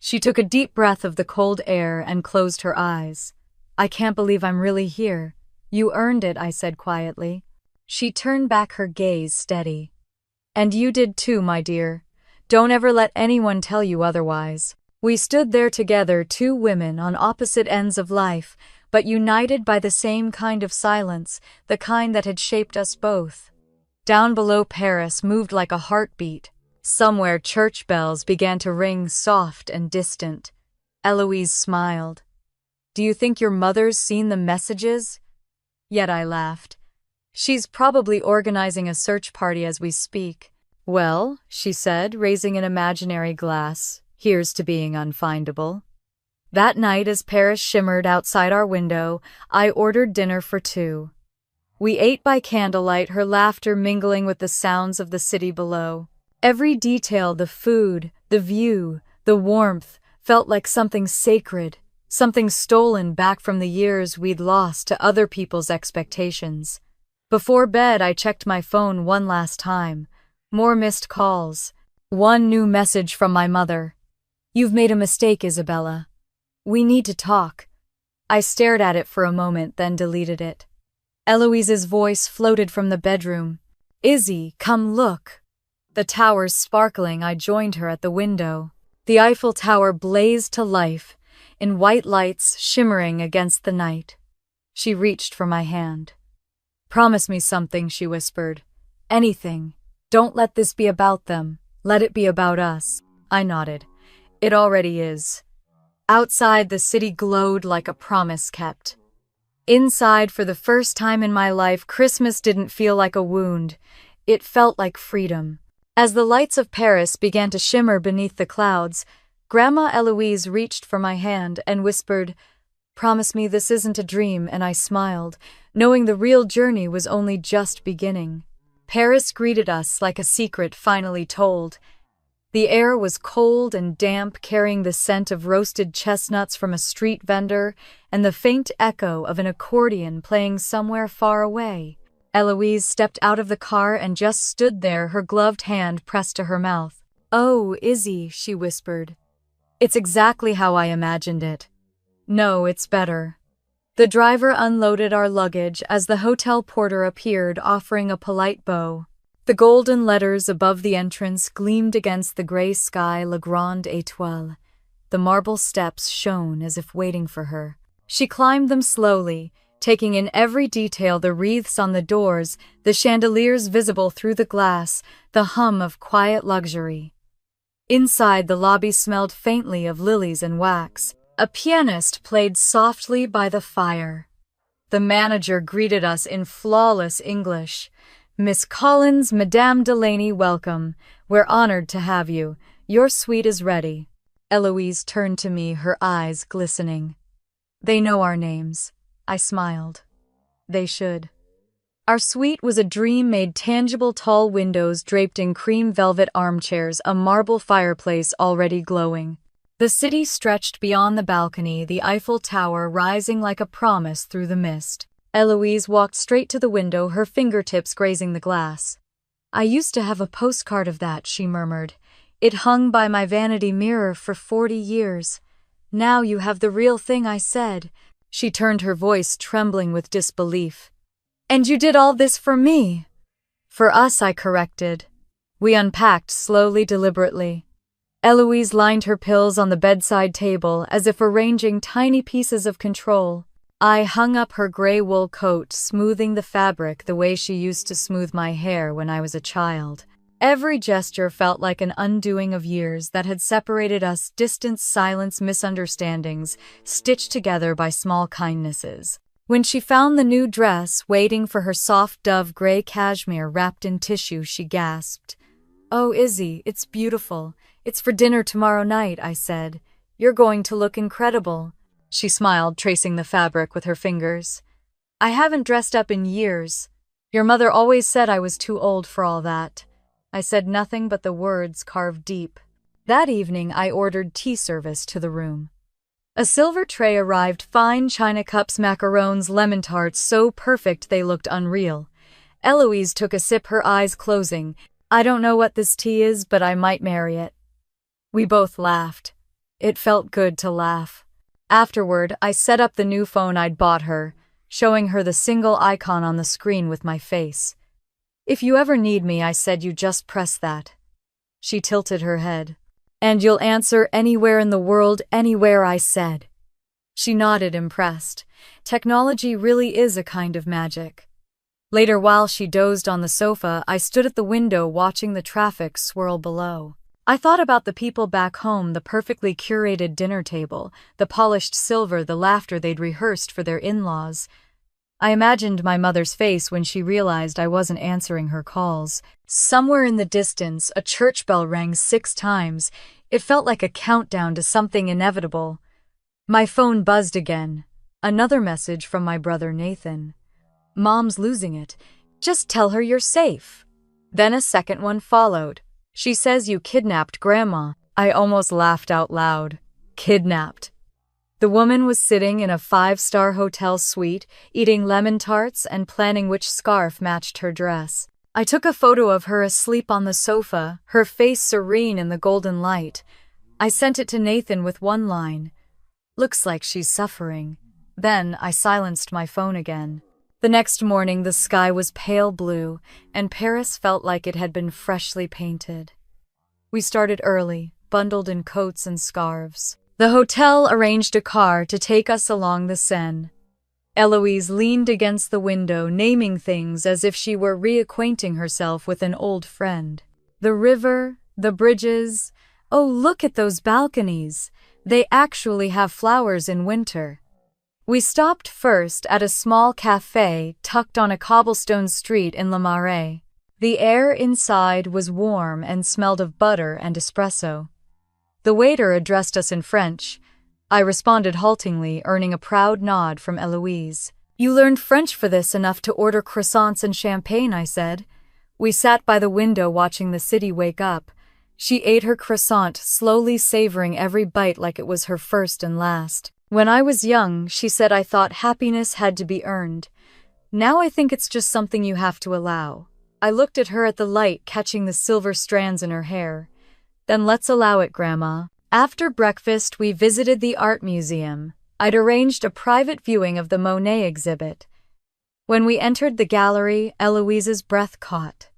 Speaker 1: She took a deep breath of the cold air and closed her eyes. "I can't believe I'm really here." "You earned it," I said quietly. She turned back, her gaze steady. "And you did too, my dear. Don't ever let anyone tell you otherwise." We stood there together, two women on opposite ends of life, but united by the same kind of silence, the kind that had shaped us both. Down below, Paris moved like a heartbeat. Somewhere church bells began to ring soft and distant. Eloise smiled. "Do you think your mother's seen the messages?" Yet I laughed. "She's probably organizing a search party as we speak." "Well," she said, raising an imaginary glass, "here's to being unfindable." That night, as Paris shimmered outside our window, I ordered dinner for two. We ate by candlelight, her laughter mingling with the sounds of the city below. Every detail, the food, the view, the warmth, felt like something sacred, something stolen back from the years we'd lost to other people's expectations. Before bed, I checked my phone one last time. More missed calls. One new message from my mother. "You've made a mistake, Isabella. We need to talk." I stared at it for a moment, then deleted it. Eloise's voice floated from the bedroom. "Izzy, come look." The towers sparkling, I joined her at the window. The Eiffel Tower blazed to life, in white lights shimmering against the night. She reached for my hand. "Promise me something," she whispered. "Anything. Don't let this be about them. Let it be about us." I nodded. "It already is." Outside, the city glowed like a promise kept. Inside, for the first time in my life, Christmas didn't feel like a wound. It felt like freedom. As the lights of Paris began to shimmer beneath the clouds, Grandma Eloise reached for my hand and whispered, "Promise me this isn't a dream," and I smiled, knowing the real journey was only just beginning. Paris greeted us like a secret finally told. The air was cold and damp, carrying the scent of roasted chestnuts from a street vendor and the faint echo of an accordion playing somewhere far away. Eloise stepped out of the car and just stood there, her gloved hand pressed to her mouth. "Oh, Izzy," she whispered. "It's exactly how I imagined it." "No, it's better." The driver unloaded our luggage as the hotel porter appeared, offering a polite bow. The golden letters above the entrance gleamed against the gray sky, La Grande Étoile. The marble steps shone as if waiting for her. She climbed them slowly, taking in every detail, the wreaths on the doors, the chandeliers visible through the glass, the hum of quiet luxury. Inside, the lobby smelled faintly of lilies and wax. A pianist played softly by the fire. The manager greeted us in flawless English. "Miss Collins, Madame Delaney, welcome. We're honored to have you. Your suite is ready." Eloise turned to me, her eyes glistening. "They know our names." I smiled. They should. Our suite was a dream made tangible, tall windows draped in cream velvet armchairs, a marble fireplace already glowing. The city stretched beyond the balcony, the Eiffel Tower rising like a promise through the mist. Eloise walked straight to the window, her fingertips grazing the glass. "I used to have a postcard of that," she murmured. "It hung by my vanity mirror for 40 years. Now you have the real thing," I said. She turned, her voice trembling with disbelief. "And you did all this for me?" "For us," I corrected. We unpacked slowly, deliberately. Eloise lined her pills on the bedside table as if arranging tiny pieces of control. I hung up her gray wool coat, smoothing the fabric the way she used to smooth my hair when I was a child. Every gesture felt like an undoing of years that had separated us, distance, silence, misunderstandings, stitched together by small kindnesses. When she found the new dress waiting for her, soft dove gray cashmere wrapped in tissue, she gasped. "Oh, Izzy, it's beautiful. It's for dinner tomorrow night," I said. "You're going to look incredible." She smiled, tracing the fabric with her fingers. "I haven't dressed up in years. Your mother always said I was too old for all that." I said nothing but the words carved deep. That evening, I ordered tea service to the room. A silver tray arrived, fine china cups, macarons, lemon tarts, so perfect they looked unreal. Eloise took a sip, her eyes closing. "I don't know what this tea is, but I might marry it." We both laughed. It felt good to laugh. Afterward, I set up the new phone I'd bought her, showing her the single icon on the screen with my face. "If you ever need me," I said, "you just press that." She tilted her head. "And you'll answer anywhere in the world?" "Anywhere," I said. She nodded, impressed. Technology really is a kind of magic. Later, while she dozed on the sofa, I stood at the window watching the traffic swirl below. I thought about the people back home, the perfectly curated dinner table, the polished silver, the laughter they'd rehearsed for their in-laws. I imagined my mother's face when she realized I wasn't answering her calls. Somewhere in the distance, a church bell rang 6 times. It felt like a countdown to something inevitable. My phone buzzed again. Another message from my brother Nathan. "Mom's losing it. Just tell her you're safe." Then a second one followed. "She says you kidnapped Grandma." I almost laughed out loud. Kidnapped. The woman was sitting in a 5-star hotel suite, eating lemon tarts and planning which scarf matched her dress. I took a photo of her asleep on the sofa, her face serene in the golden light. I sent it to Nathan with one line. "Looks like she's suffering." Then I silenced my phone again. The next morning the sky was pale blue, and Paris felt like it had been freshly painted. We started early, bundled in coats and scarves. The hotel arranged a car to take us along the Seine. Eloise leaned against the window, naming things as if she were reacquainting herself with an old friend. The river, the bridges. Oh, look at those balconies. They actually have flowers in winter. We stopped first at a small café tucked on a cobblestone street in Le Marais. The air inside was warm and smelled of butter and espresso. The waiter addressed us in French. I responded haltingly, earning a proud nod from Eloise. "You learned French for this enough to order croissants and champagne," I said. We sat by the window watching the city wake up. She ate her croissant, slowly savoring every bite like it was her first and last. "When I was young," she said, "I thought happiness had to be earned. Now I think it's just something you have to allow." I looked at her at the light, catching the silver strands in her hair. "Then let's allow it, Grandma." After breakfast, we visited the art museum. I'd arranged a private viewing of the Monet exhibit. When we entered the gallery, Eloise's breath caught.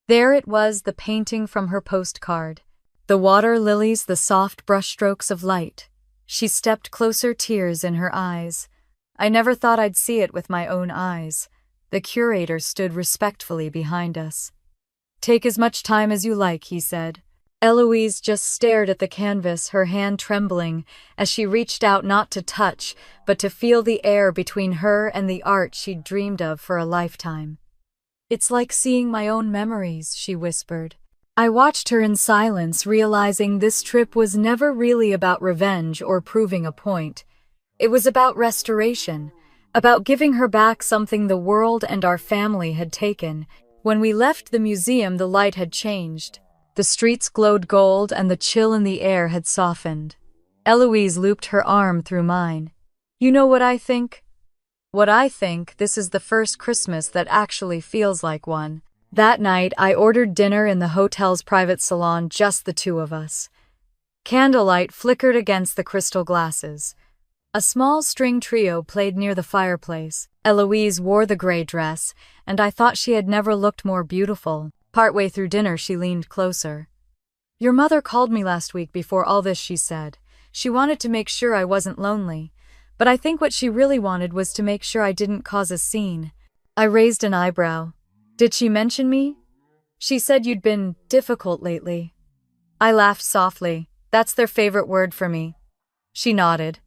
Speaker 1: There it was, the painting from her postcard. The water lilies, the soft brushstrokes of light. She stepped closer, tears in her eyes. I never thought I'd see it with my own eyes. The curator stood respectfully behind us. "Take as much time as you like," he said. Eloise just stared at the canvas, her hand trembling, as she reached out not to touch, but to feel the air between her and the art she'd dreamed of for a lifetime. "It's like seeing my own memories," she whispered. I watched her in silence, realizing this trip was never really about revenge or proving a point. It was about restoration, about giving her back something the world and our family had taken. When we left the museum, the light had changed. The streets glowed gold and the chill in the air had softened. Eloise looped her arm through mine. "You know what I think?" "What I think? This is the first Christmas that actually feels like one." That night, I ordered dinner in the hotel's private salon, just the two of us. Candlelight flickered against the crystal glasses. A small string trio played near the fireplace. Eloise wore the gray dress, and I thought she had never looked more beautiful. Partway through dinner, she leaned closer. "Your mother called me last week before all this," she said. "She wanted to make sure I wasn't lonely. But I think what she really wanted was to make sure I didn't cause a scene." I raised an eyebrow. "Did she mention me?" "She said you'd been difficult lately." I laughed softly. "That's their favorite word for me." She nodded.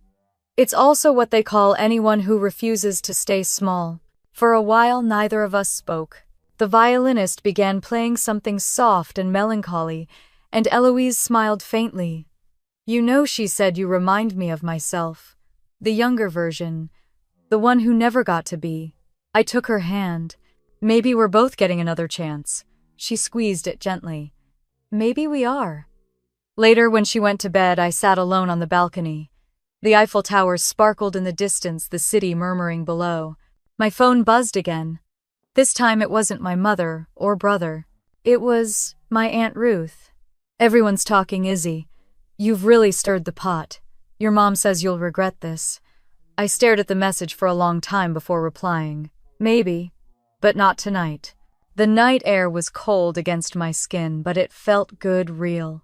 Speaker 1: "It's also what they call anyone who refuses to stay small." For a while, neither of us spoke. The violinist began playing something soft and melancholy, and Eloise smiled faintly. "You know," she said, "you remind me of myself. The younger version. The one who never got to be." I took her hand. "Maybe we're both getting another chance." She squeezed it gently. "Maybe we are." Later, when she went to bed, I sat alone on the balcony. The Eiffel Tower sparkled in the distance, the city murmuring below. My phone buzzed again. This time it wasn't my mother or brother. It was my Aunt Ruth. "Everyone's talking, Izzy. You've really stirred the pot. Your mom says you'll regret this." I stared at the message for a long time before replying. "Maybe. But not tonight." The night air was cold against my skin, but it felt good, real.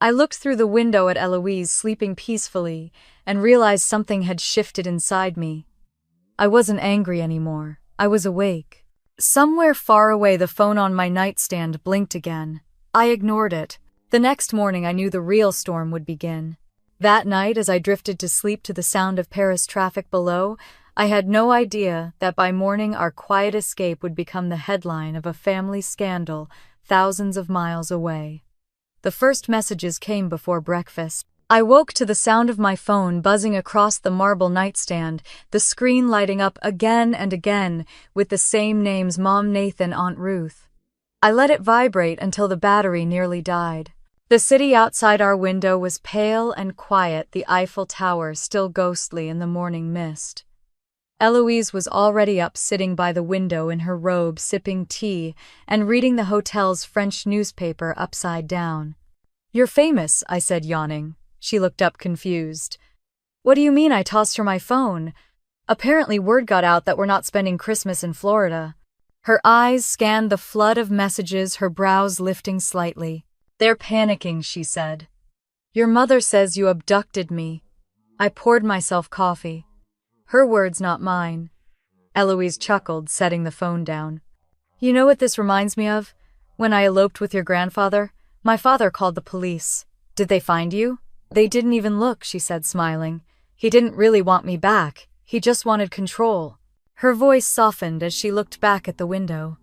Speaker 1: I looked through the window at Eloise sleeping peacefully and realized something had shifted inside me. I wasn't angry anymore. I was awake. Somewhere far away, the phone on my nightstand blinked again. I ignored it. The next morning, I knew the real storm would begin. That night, as I drifted to sleep to the sound of Paris traffic below, I had no idea that by morning our quiet escape would become the headline of a family scandal thousands of miles away. The first messages came before breakfast. I woke to the sound of my phone buzzing across the marble nightstand, the screen lighting up again and again with the same names: Mom, Nathan, Aunt Ruth. I let it vibrate until the battery nearly died. The city outside our window was pale and quiet, the Eiffel Tower still ghostly in the morning mist. Eloise was already up, sitting by the window in her robe, sipping tea and reading the hotel's French newspaper upside down. "You're famous," I said, yawning. She looked up confused. "What do you mean?" I tossed her my phone. "Apparently word got out that we're not spending Christmas in Florida." Her eyes scanned the flood of messages, her brows lifting slightly. "They're panicking," she said. "Your mother says you abducted me." I poured myself coffee. Her words, not mine. Eloise chuckled, setting the phone down. "You know what this reminds me of? When I eloped with your grandfather, my father called the police. Did they find you?" "They didn't even look," she said, smiling. "He didn't really want me back. He just wanted control." Her voice softened as she looked back at the window.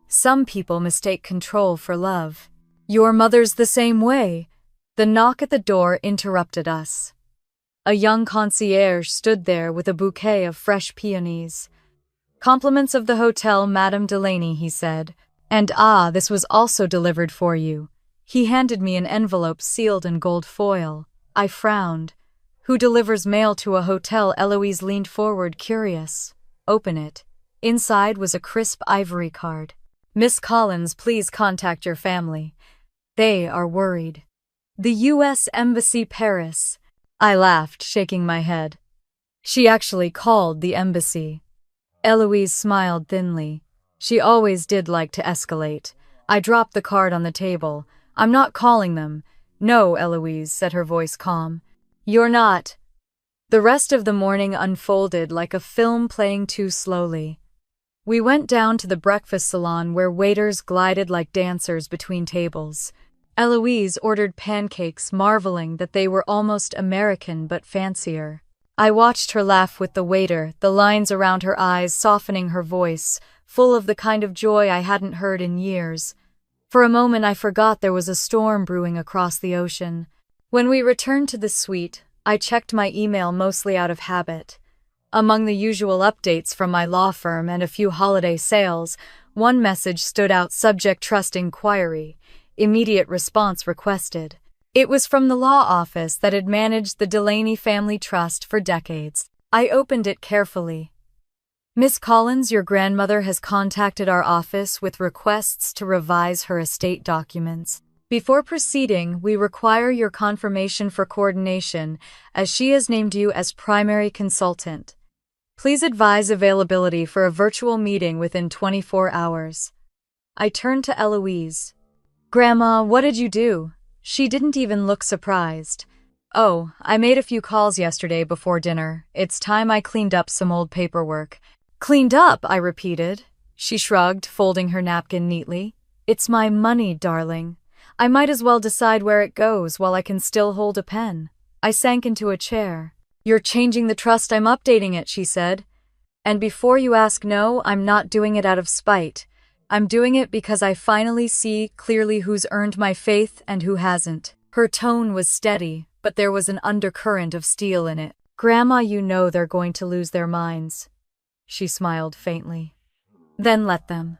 Speaker 1: "Some people mistake control for love. Your mother's the same way." The knock at the door interrupted us. A young concierge stood there with a bouquet of fresh peonies. "Compliments of the hotel, Madame Delaney," he said. "And this was also delivered for you." He handed me an envelope sealed in gold foil. I frowned. "Who delivers mail to a hotel?" Eloise leaned forward, curious. "Open it." Inside was a crisp ivory card. "Miss Collins, please contact your family. They are worried." "The U.S. Embassy, Paris." I laughed, shaking my head. She actually called the embassy. Eloise smiled thinly. She always did like to escalate. I dropped the card on the table. "I'm not calling them." "No, Eloise," said her voice calm. "You're not." The rest of the morning unfolded like a film playing too slowly. We went down to the breakfast salon where waiters glided like dancers between tables. Eloise ordered pancakes, marveling that they were almost American but fancier. I watched her laugh with the waiter, the lines around her eyes softening her voice, full of the kind of joy I hadn't heard in years. For a moment I forgot there was a storm brewing across the ocean. When we returned to the suite, I checked my email mostly out of habit. Among the usual updates from my law firm and a few holiday sales, one message stood out: subject trust inquiry. Immediate response requested. It was from the law office that had managed the Delaney family trust for decades. I opened it carefully. "Miss Collins, your grandmother has contacted our office with requests to revise her estate documents. Before proceeding, we require your confirmation for coordination, as she has named you as primary consultant. Please advise availability for a virtual meeting within 24 hours. I turned to Eloise. "Grandma, what did you do?" She didn't even look surprised. "Oh, I made a few calls yesterday before dinner. It's time I cleaned up some old paperwork." "Cleaned up?" I repeated. She shrugged, folding her napkin neatly. "It's my money, darling. I might as well decide where it goes while I can still hold a pen." I sank into a chair. "You're changing the trust?" "I'm updating it," she said. "And before you ask, no, I'm not doing it out of spite. I'm doing it because I finally see clearly who's earned my faith and who hasn't." Her tone was steady, but there was an undercurrent of steel in it. "Grandma, you know they're going to lose their minds." She smiled faintly. "Then let them.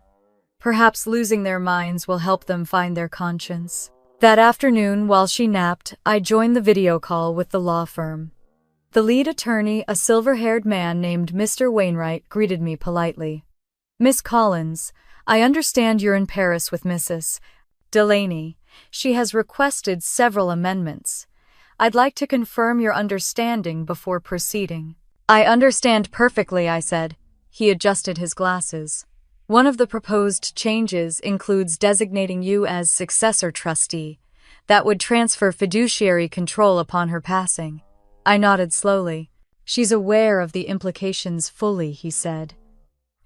Speaker 1: Perhaps losing their minds will help them find their conscience." That afternoon, while she napped, I joined the video call with the law firm. The lead attorney, a silver-haired man named Mr. Wainwright, greeted me politely. "Miss Collins, I understand you're in Paris with Mrs. Delaney. She has requested several amendments. I'd like to confirm your understanding before proceeding." "I understand perfectly," I said. He adjusted his glasses. "One of the proposed changes includes designating you as successor trustee. That would transfer fiduciary control upon her passing." I nodded slowly. "She's aware of the implications fully," he said.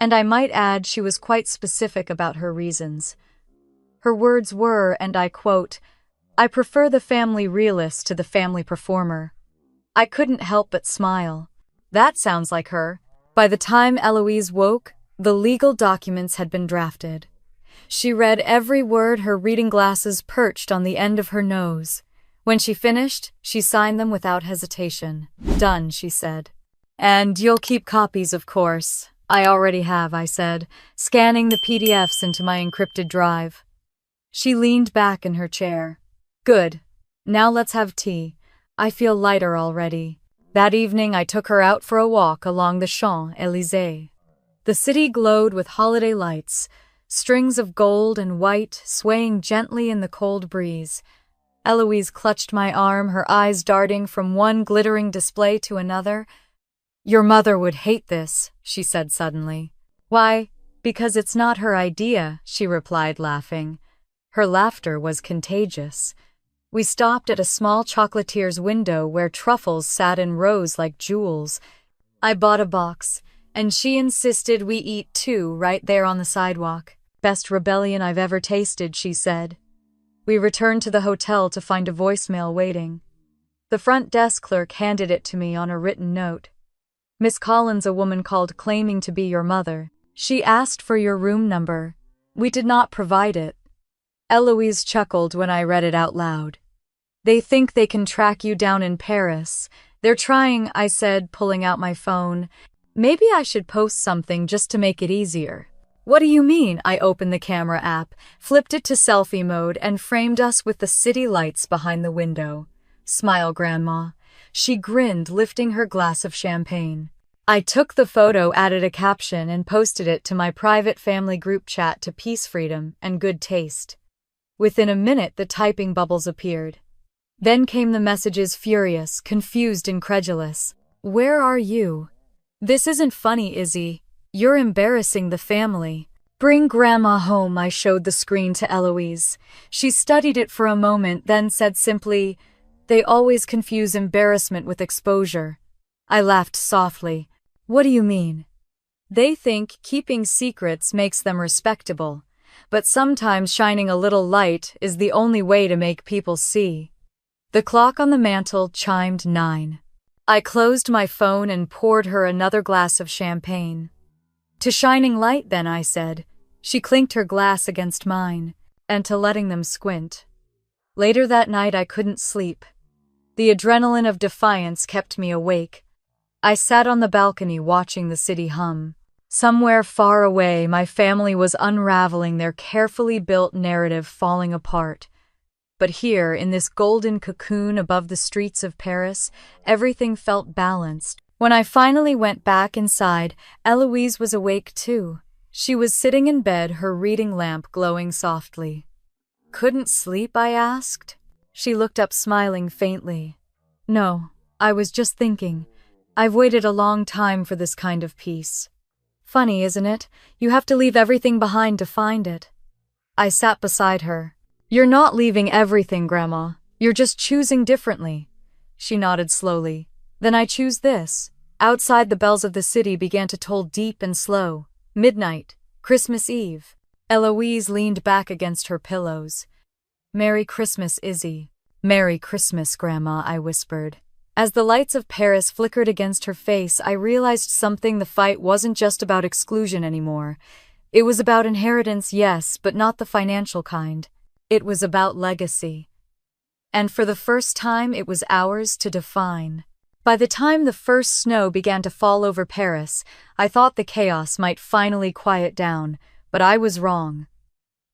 Speaker 1: And I might add she was quite specific about her reasons. Her words were, and I quote, "I prefer the family realist to the family performer." I couldn't help but smile. That sounds like her. By the time Eloise woke, the legal documents had been drafted. She read every word, her reading glasses perched on the end of her nose. When she finished, she signed them without hesitation. "Done," she said. "And you'll keep copies, of course." "I already have," I said, scanning the PDFs into my encrypted drive. She leaned back in her chair. "Good. Now let's have tea. I feel lighter already." That evening I took her out for a walk along the Champs-Élysées. The city glowed with holiday lights, strings of gold and white swaying gently in the cold breeze. Eloise clutched my arm, her eyes darting from one glittering display to another. "Your mother would hate this," she said suddenly. "Why, because it's not her idea," she replied, laughing. Her laughter was contagious. We stopped at a small chocolatier's window where truffles sat in rows like jewels. I bought a box, and she insisted we eat two right there on the sidewalk. "Best rebellion I've ever tasted," she said. We returned to the hotel to find a voicemail waiting. The front desk clerk handed it to me on a written note. "Miss Collins, a woman called claiming to be your mother. She asked for your room number. We did not provide it." Eloise chuckled when I read it out loud. "They think they can track you down in Paris. They're trying," I said, pulling out my phone. "Maybe I should post something just to make it easier." "What do you mean?" I opened the camera app, flipped it to selfie mode, and framed us with the city lights behind the window. "Smile, Grandma." She grinned, lifting her glass of champagne. I took the photo, added a caption, and posted it to my private family group chat to Peace, Freedom, and Good Taste. Within a minute, the typing bubbles appeared. Then came the messages, furious, confused, incredulous. "Where are you? This isn't funny, Izzy. You're embarrassing the family. Bring Grandma home." I showed the screen to Eloise. She studied it for a moment, then said simply, "They always confuse embarrassment with exposure." I laughed softly. "What do you mean?" "They think keeping secrets makes them respectable, but sometimes shining a little light is the only way to make people see." The clock on the mantel chimed 9. I closed my phone and poured her another glass of champagne. "To shining light, then," I said. She clinked her glass against mine, and to letting them squint. Later that night I couldn't sleep. The adrenaline of defiance kept me awake. I sat on the balcony watching the city hum. Somewhere far away, my family was unraveling their carefully built narrative, falling apart. But here, in this golden cocoon above the streets of Paris, everything felt balanced. When I finally went back inside, Eloise was awake too. She was sitting in bed, her reading lamp glowing softly. "Couldn't sleep?" I asked. She looked up, smiling faintly. "No, I was just thinking. I've waited a long time for this kind of peace. Funny, isn't it? You have to leave everything behind to find it." I sat beside her. "You're not leaving everything, Grandma. You're just choosing differently." She nodded slowly. "Then I choose this." Outside, the bells of the city began to toll deep and slow. Midnight. Christmas Eve. Eloise leaned back against her pillows. "Merry Christmas, Izzy." "Merry Christmas, Grandma," I whispered. As the lights of Paris flickered against her face, I realized something. The fight wasn't just about exclusion anymore. It was about inheritance, yes, but not the financial kind. It was about legacy. And for the first time, it was ours to define. By the time the first snow began to fall over Paris, I thought the chaos might finally quiet down, but I was wrong.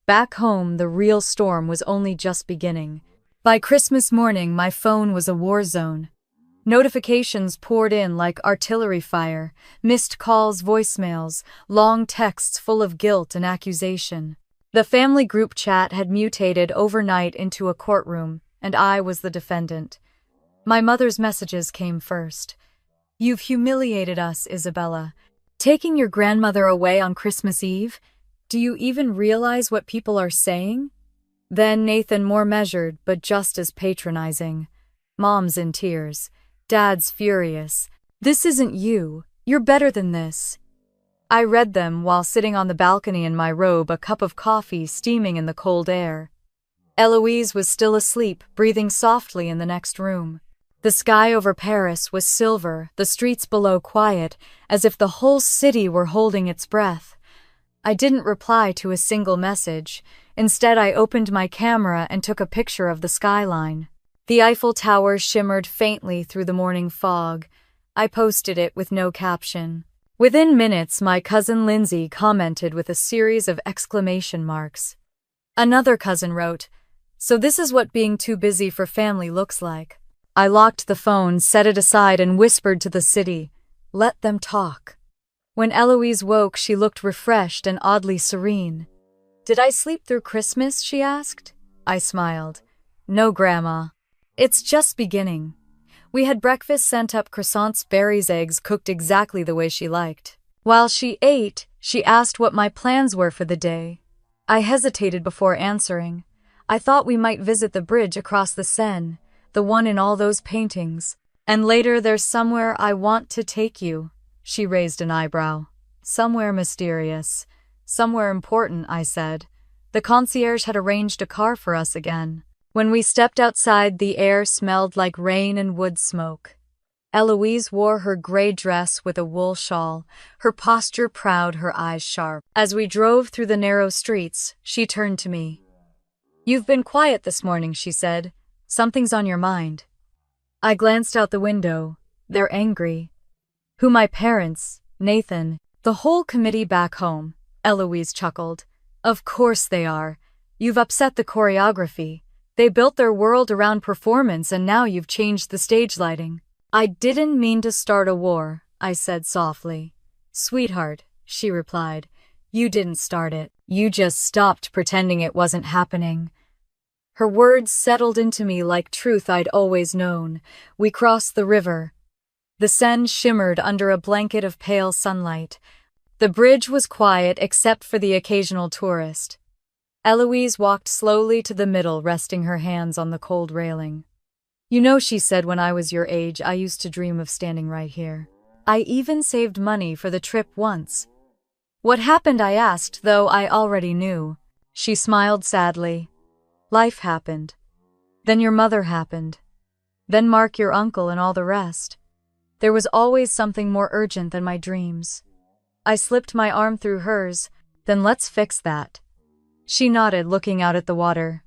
Speaker 1: Back home, the real storm was only just beginning. By Christmas morning, my phone was a war zone. Notifications poured in like artillery fire, missed calls, voicemails, long texts full of guilt and accusation. The family group chat had mutated overnight into a courtroom, and I was the defendant. My mother's messages came first. "You've humiliated us, Isabella. Taking your grandmother away on Christmas Eve? Do you even realize what people are saying?" Then Nathan, more measured, but just as patronizing. Mom's in tears. Dad's furious. "This isn't you. You're better than this." I read them while sitting on the balcony in my robe, a cup of coffee steaming in the cold air. Eloise was still asleep, breathing softly in the next room. The sky over Paris was silver, the streets below quiet, as if the whole city were holding its breath. I didn't reply to a single message. Instead, I opened my camera and took a picture of the skyline. The Eiffel Tower shimmered faintly through the morning fog. I posted it with no caption. Within minutes, my cousin Lindsay commented with a series of exclamation marks. Another cousin wrote, "So this is what being too busy for family looks like." I locked the phone, set it aside, and whispered to the city, "Let them talk." When Eloise woke, she looked refreshed and oddly serene. "Did I sleep through Christmas?" she asked. I smiled. "No, Grandma. It's just beginning." We had breakfast, sent up croissants, berries, eggs, cooked exactly the way she liked. While she ate, she asked what my plans were for the day. I hesitated before answering. I thought we might visit the bridge across the Seine, the one in all those paintings. "And later there's somewhere I want to take you." She raised an eyebrow. "Somewhere mysterious. Somewhere important," I said. The concierge had arranged a car for us again. When we stepped outside, the air smelled like rain and wood smoke. Eloise wore her gray dress with a wool shawl, her posture proud, her eyes sharp. As we drove through the narrow streets, she turned to me. "You've been quiet this morning," she said. "Something's on your mind." I glanced out the window. "They're angry." "Who, my parents? Nathan? The whole committee back home?" Eloise chuckled. "Of course they are. You've upset the choreography. They built their world around performance, and now you've changed the stage lighting." "I didn't mean to start a war," I said softly. "Sweetheart," she replied, "you didn't start it. You just stopped pretending it wasn't happening." Her words settled into me like truth I'd always known. We crossed the river. The Seine shimmered under a blanket of pale sunlight. The bridge was quiet except for the occasional tourist. Eloise walked slowly to the middle, resting her hands on the cold railing. "You know," she said, "when I was your age, I used to dream of standing right here. I even saved money for the trip once." "What happened?" I asked, though I already knew. She smiled sadly. "Life happened. Then your mother happened. Then Mark, your uncle, and all the rest. There was always something more urgent than my dreams." I slipped my arm through hers. "Then let's fix that." She nodded, looking out at the water.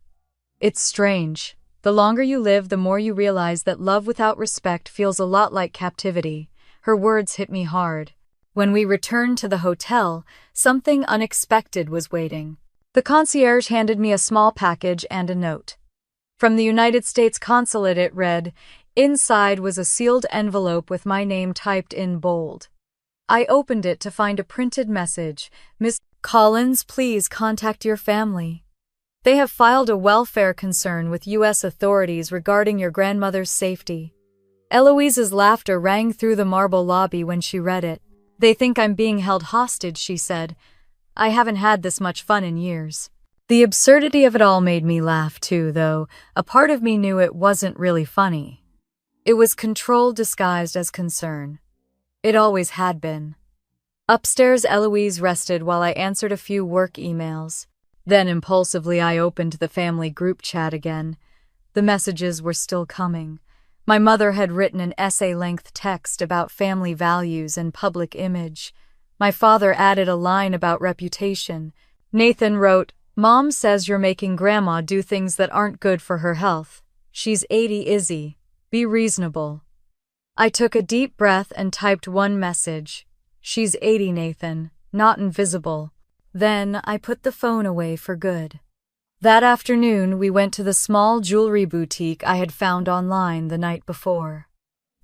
Speaker 1: "It's strange. The longer you live, the more you realize that love without respect feels a lot like captivity." Her words hit me hard. When we returned to the hotel, something unexpected was waiting. The concierge handed me a small package and a note. From the United States consulate, it read. Inside was a sealed envelope with my name typed in bold. I opened it to find a printed message. "Miss Collins, please contact your family. They have filed a welfare concern with U.S. authorities regarding your grandmother's safety." Eloise's laughter rang through the marble lobby when she read it. "They think I'm being held hostage," she said. "I haven't had this much fun in years." The absurdity of it all made me laugh too, though a part of me knew it wasn't really funny. It was control disguised as concern. It always had been. Upstairs, Eloise rested while I answered a few work emails. Then impulsively I opened the family group chat again. The messages were still coming. My mother had written an essay-length text about family values and public image. My father added a line about reputation. Nathan wrote, "Mom says you're making Grandma do things that aren't good for her health. She's 80, Izzy. Be reasonable." I took a deep breath and typed one message. "She's 80, Nathan, not invisible." Then I put the phone away for good. That afternoon, we went to the small jewelry boutique I had found online the night before.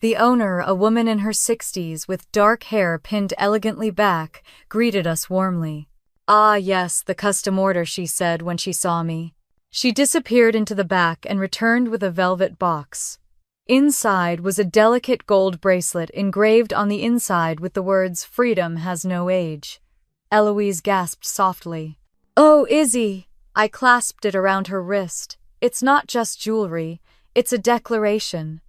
Speaker 1: The owner, a woman in her 60s with dark hair pinned elegantly back, greeted us warmly. "Ah, yes, the custom order," she said when she saw me. She disappeared into the back and returned with a velvet box. Inside was a delicate gold bracelet engraved on the inside with the words, "Freedom has no age." Eloise gasped softly. "Oh, Izzy!" I clasped it around her wrist. "It's not just jewelry, it's a declaration."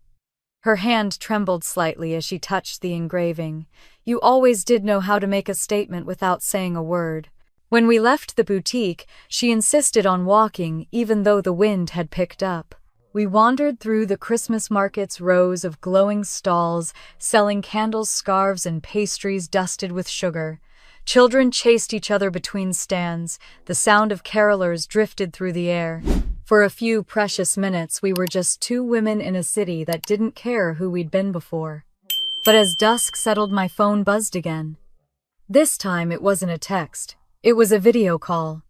Speaker 1: Her hand trembled slightly as she touched the engraving. You always did know how to make a statement without saying a word. When we left the boutique, she insisted on walking even though the wind had picked up. We wandered through the Christmas market's rows of glowing stalls, selling candles, scarves, and pastries dusted with sugar. Children chased each other between stands. The sound of carolers drifted through the air. For a few precious minutes, we were just two women in a city that didn't care who we'd been before. But as dusk settled, my phone buzzed again. This time, it wasn't a text. It was a video call.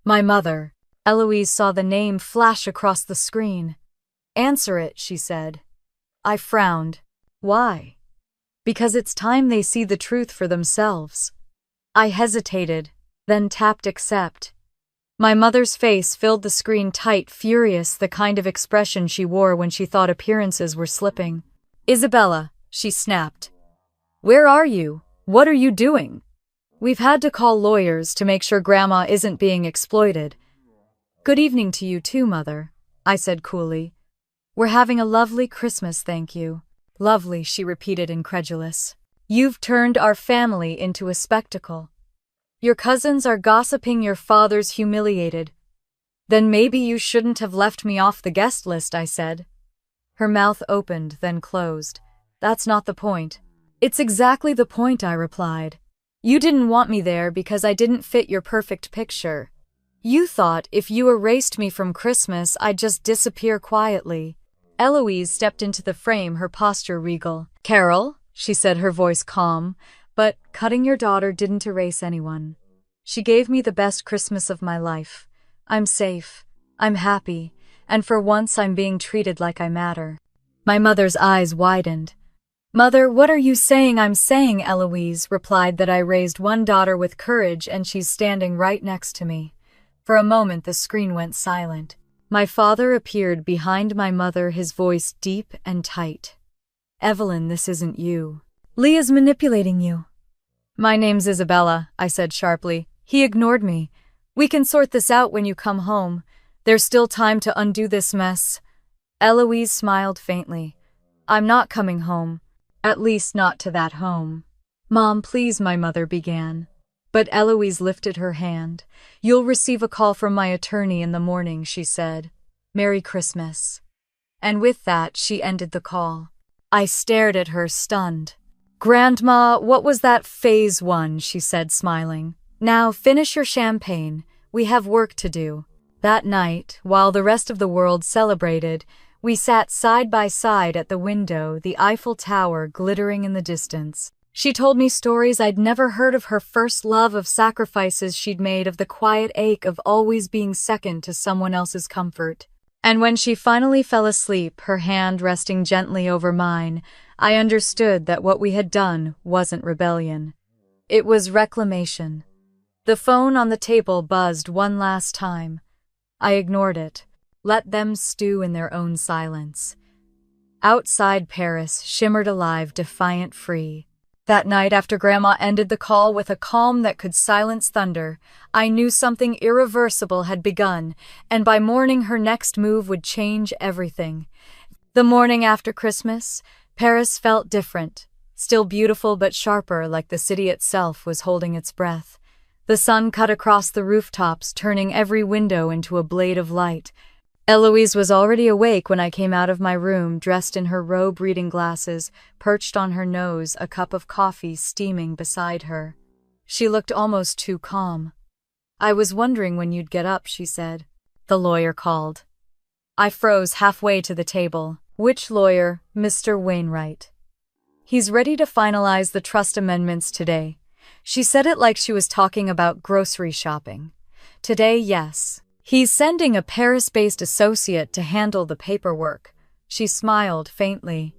Speaker 1: My mother. Eloise saw the name flash across the screen. "Answer it," she said. I frowned. Why? Because it's time they see the truth for themselves. I hesitated, then tapped accept. My mother's face filled the screen tight, furious, the kind of expression she wore when she thought appearances were slipping. "Isabella," she snapped. "Where are you? What are you doing?" "We've had to call lawyers to make sure Grandma isn't being exploited." "Good evening to you too, Mother," I said coolly. "We're having a lovely Christmas, thank you." "Lovely," she repeated, incredulous. "You've turned our family into a spectacle. Your cousins are gossiping, your father's humiliated." "Then maybe you shouldn't have left me off the guest list," I said. Her mouth opened, then closed. "That's not the point." "It's exactly the point," I replied. "You didn't want me there because I didn't fit your perfect picture. You thought if you erased me from Christmas, I'd just disappear quietly." Eloise stepped into the frame, her posture regal. "Carol," she said, her voice calm, "but cutting your daughter didn't erase anyone. She gave me the best Christmas of my life. I'm safe, I'm happy, and for once I'm being treated like I matter." My mother's eyes widened. "Mother, what are you saying?" "I'm saying," Eloise replied, "that I raised one daughter with courage and she's standing right next to me." For a moment the screen went silent. My father appeared behind my mother, his voice deep and tight. "Evelyn, this isn't you. Leah's manipulating you." "My name's Isabella," I said sharply. He ignored me. "We can sort this out when you come home. There's still time to undo this mess." Eloise smiled faintly. "I'm not coming home. At least not to that home." "Mom, please," my mother began. But Eloise lifted her hand. "You'll receive a call from my attorney in the morning," she said. "Merry Christmas." And with that, she ended the call. I stared at her, stunned. "Grandma, what was that?" "Phase 1, she said, smiling. "Now finish your champagne. We have work to do." That night, while the rest of the world celebrated, we sat side by side at the window, the Eiffel Tower glittering in the distance. She told me stories I'd never heard, of her first love, of sacrifices she'd made, of the quiet ache of always being second to someone else's comfort. And when she finally fell asleep, her hand resting gently over mine, I understood that what we had done wasn't rebellion. It was reclamation. The phone on the table buzzed one last time. I ignored it. Let them stew in their own silence. Outside, Paris shimmered alive, defiant, free. That night, after Grandma ended the call with a calm that could silence thunder, I knew something irreversible had begun, and by morning her next move would change everything. The morning after Christmas, Paris felt different, still beautiful but sharper, like the city itself was holding its breath. The sun cut across the rooftops, turning every window into a blade of light. Eloise was already awake when I came out of my room, dressed in her robe, reading glasses perched on her nose, a cup of coffee steaming beside her. She looked almost too calm. "I was wondering when you'd get up," she said. "The lawyer called." I froze halfway to the table. "Which lawyer?" "Mr. Wainwright. He's ready to finalize the trust amendments today." She said it like she was talking about grocery shopping. "Today, yes. He's sending a Paris-based associate to handle the paperwork." She smiled faintly.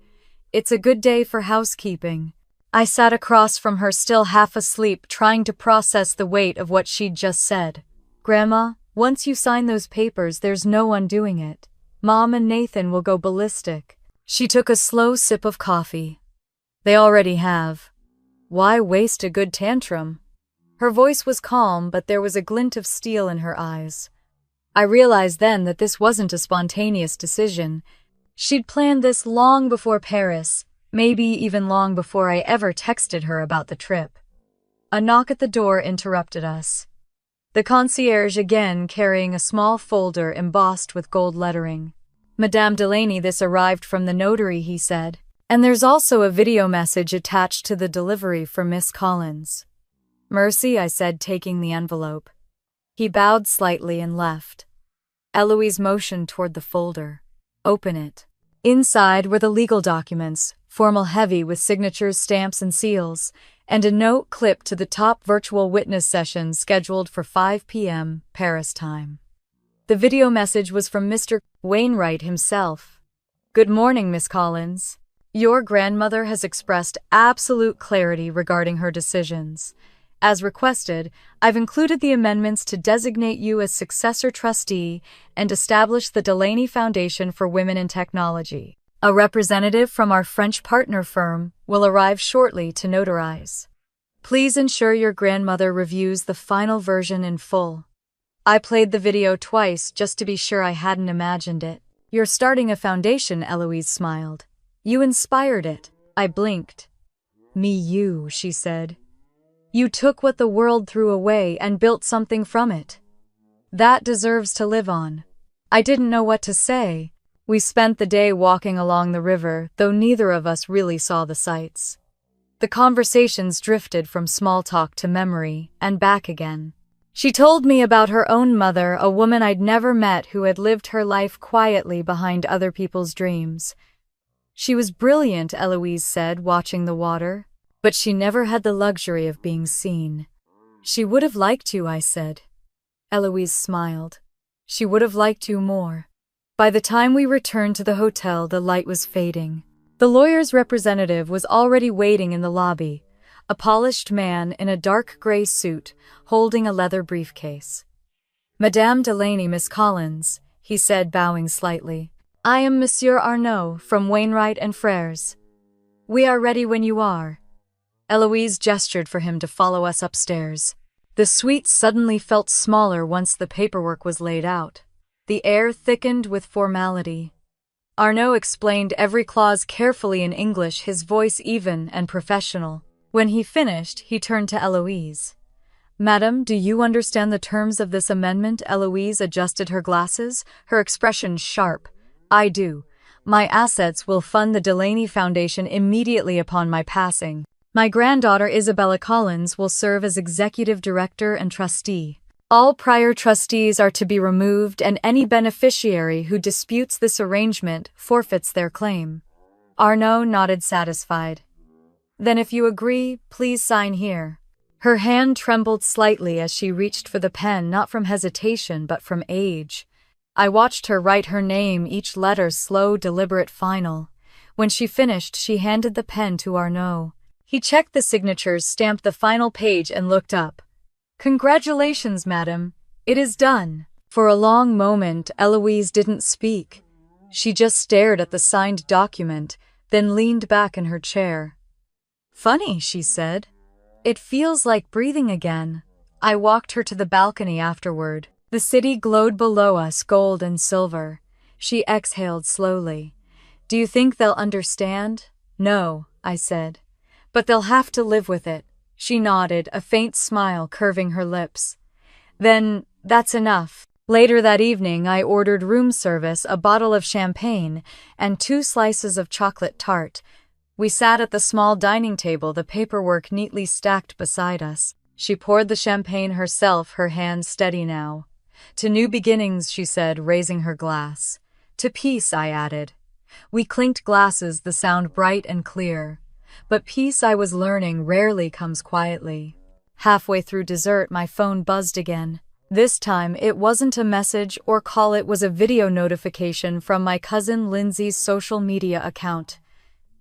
Speaker 1: "It's a good day for housekeeping." I sat across from her, still half asleep, trying to process the weight of what she'd just said. "Grandma, once you sign those papers, there's no undoing it. Mom and Nathan will go ballistic." She took a slow sip of coffee. "They already have. Why waste a good tantrum?" Her voice was calm, but there was a glint of steel in her eyes. I realized then that this wasn't a spontaneous decision. She'd planned this long before Paris, maybe even long before I ever texted her about the trip. A knock at the door interrupted us. The concierge again carrying a small folder embossed with gold lettering. "Madame Delaney, this arrived from the notary," he said. "And there's also a video message attached to the delivery for Miss Collins." "Mercy," I said, taking the envelope. He bowed slightly and left. Eloise motioned toward the folder. "Open it." Inside were the legal documents, formal heavy with signatures, stamps, and seals, and a note clipped to the top: virtual witness session scheduled for 5 p.m. Paris time. The video message was from Mr. Wainwright himself. "Good morning, Miss Collins. Your grandmother has expressed absolute clarity regarding her decisions. As requested, I've included the amendments to designate you as successor trustee and establish the Delaney Foundation for Women in Technology. A representative from our French partner firm will arrive shortly to notarize. Please ensure your grandmother reviews the final version in full." I played the video twice just to be sure I hadn't imagined it. "You're starting a foundation," Eloise smiled. "You inspired it." I blinked. "Me you," she said. "You took what the world threw away and built something from it. That deserves to live on." I didn't know what to say. We spent the day walking along the river, though neither of us really saw the sights. The conversations drifted from small talk to memory, and back again. She told me about her own mother, a woman I'd never met who had lived her life quietly behind other people's dreams. "She was brilliant," Eloise said, watching the water, "but she never had the luxury of being seen." "She would have liked you," I said. Eloise smiled. "She would have liked you more." By the time we returned to the hotel, the light was fading. The lawyer's representative was already waiting in the lobby, a polished man in a dark gray suit, holding a leather briefcase. "Madame Delaney, Miss Collins," he said, bowing slightly. "I am Monsieur Arnaud from Wainwright and Frères. We are ready when you are." Eloise gestured for him to follow us upstairs. The suite suddenly felt smaller once the paperwork was laid out. The air thickened with formality. Arnaud explained every clause carefully in English, his voice even and professional. When he finished, he turned to Eloise. "Madam, do you understand the terms of this amendment?" Eloise adjusted her glasses, her expression sharp. "I do. My assets will fund the Delaney Foundation immediately upon my passing. My granddaughter Isabella Collins will serve as executive director and trustee. All prior trustees are to be removed, and any beneficiary who disputes this arrangement forfeits their claim." Arnaud nodded, satisfied. "Then if you agree, please sign here." Her hand trembled slightly as she reached for the pen, not from hesitation but from age. I watched her write her name, each letter slow, deliberate, final. When she finished, she handed the pen to Arnaud. He checked the signatures, stamped the final page, and looked up. "Congratulations, madam. It is done." For a long moment, Eloise didn't speak. She just stared at the signed document, then leaned back in her chair. "Funny," she said. "It feels like breathing again." I walked her to the balcony afterward. The city glowed below us, gold and silver. She exhaled slowly. "Do you think they'll understand?" "No," I said. "But they'll have to live with it." She nodded, a faint smile curving her lips. "Then, that's enough." Later that evening, I ordered room service, a bottle of champagne, and 2 slices of chocolate tart. We sat at the small dining table, the paperwork neatly stacked beside us. She poured the champagne herself, her hand steady now. "To new beginnings," she said, raising her glass. "To peace," I added. We clinked glasses, the sound bright and clear. But peace, I was learning, rarely comes quietly. Halfway through dessert, my phone buzzed again. This time, it wasn't a message or call, it was a video notification from my cousin Lindsay's social media account.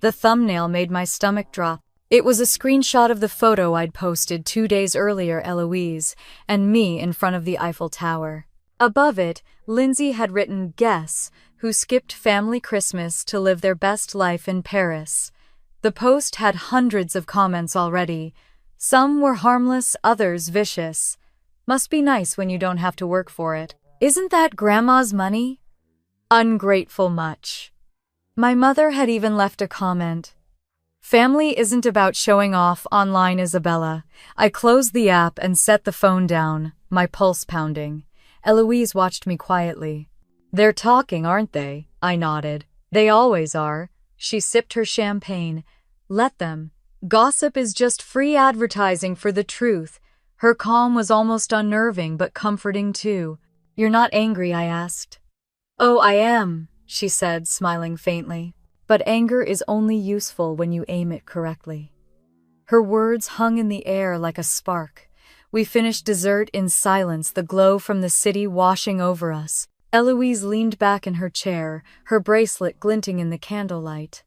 Speaker 1: The thumbnail made my stomach drop. It was a screenshot of the photo I'd posted 2 days earlier, Eloise, and me in front of the Eiffel Tower. Above it, Lindsay had written, "Guess who skipped family Christmas to live their best life in Paris." The post had hundreds of comments already. Some were harmless, others vicious. "Must be nice when you don't have to work for it. Isn't that grandma's money?" "Ungrateful much." My mother had even left a comment. Family isn't about showing off online, Isabella. I closed the app and set the phone down, my pulse pounding. Eloise watched me quietly. They're talking, aren't they? I nodded. They always are. She sipped her champagne. Let them. Gossip is just free advertising for the truth. Her calm was almost unnerving but comforting too. You're not angry, I asked. Oh, I am, she said, smiling faintly. But anger is only useful when you aim it correctly. Her words hung in the air like a spark. We finished dessert in silence, the glow from the city washing over us. Eloise leaned back in her chair, her bracelet glinting in the candlelight.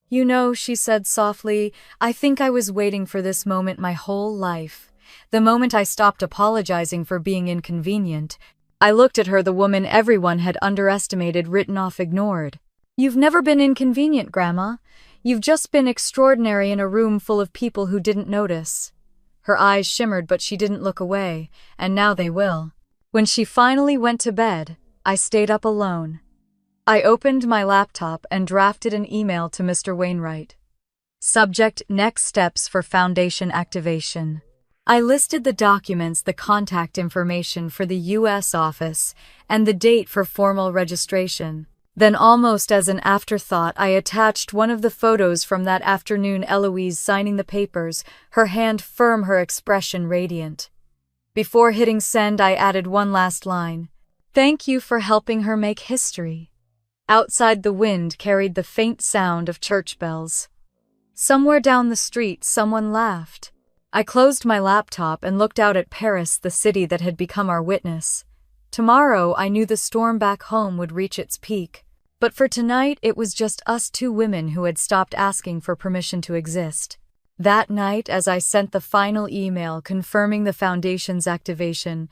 Speaker 1: You know, she said softly, I think I was waiting for this moment my whole life. The moment I stopped apologizing for being inconvenient. I looked at her, the woman everyone had underestimated, written off, ignored. You've never been inconvenient, Grandma. You've just been extraordinary in a room full of people who didn't notice. Her eyes shimmered, but she didn't look away, and now they will. When she finally went to bed, I stayed up alone. I opened my laptop and drafted an email to Mr. Wainwright. Subject: Next steps for foundation activation. I listed the documents, the contact information for the U.S. office, and the date for formal registration. Then, almost as an afterthought, I attached one of the photos from that afternoon, Eloise signing the papers, her hand firm, her expression radiant. Before hitting send, I added one last line. Thank you for helping her make history. Outside, the wind carried the faint sound of church bells. Somewhere down the street, someone laughed. I closed my laptop and looked out at Paris, the city that had become our witness. Tomorrow, I knew the storm back home would reach its peak. But for tonight, it was just us two women who had stopped asking for permission to exist. That night, as I sent the final email confirming the Foundation's activation,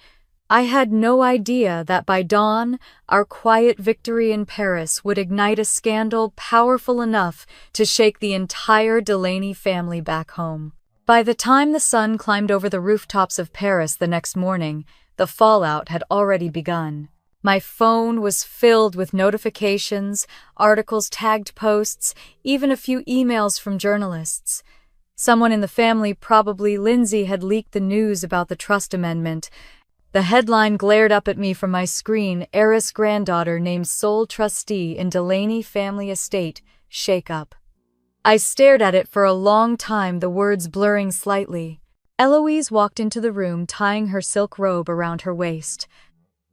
Speaker 1: I had no idea that by dawn, our quiet victory in Paris would ignite a scandal powerful enough to shake the entire Delaney family back home. By the time the sun climbed over the rooftops of Paris the next morning, the fallout had already begun. My phone was filled with notifications, articles, tagged posts, even a few emails from journalists. Someone in the family, probably Lindsay, had leaked the news about the trust amendment. The headline glared up at me from my screen: heiress granddaughter named sole trustee in Delaney family estate, shake up. I stared at it for a long time, the words blurring slightly. Eloise walked into the room, tying her silk robe around her waist.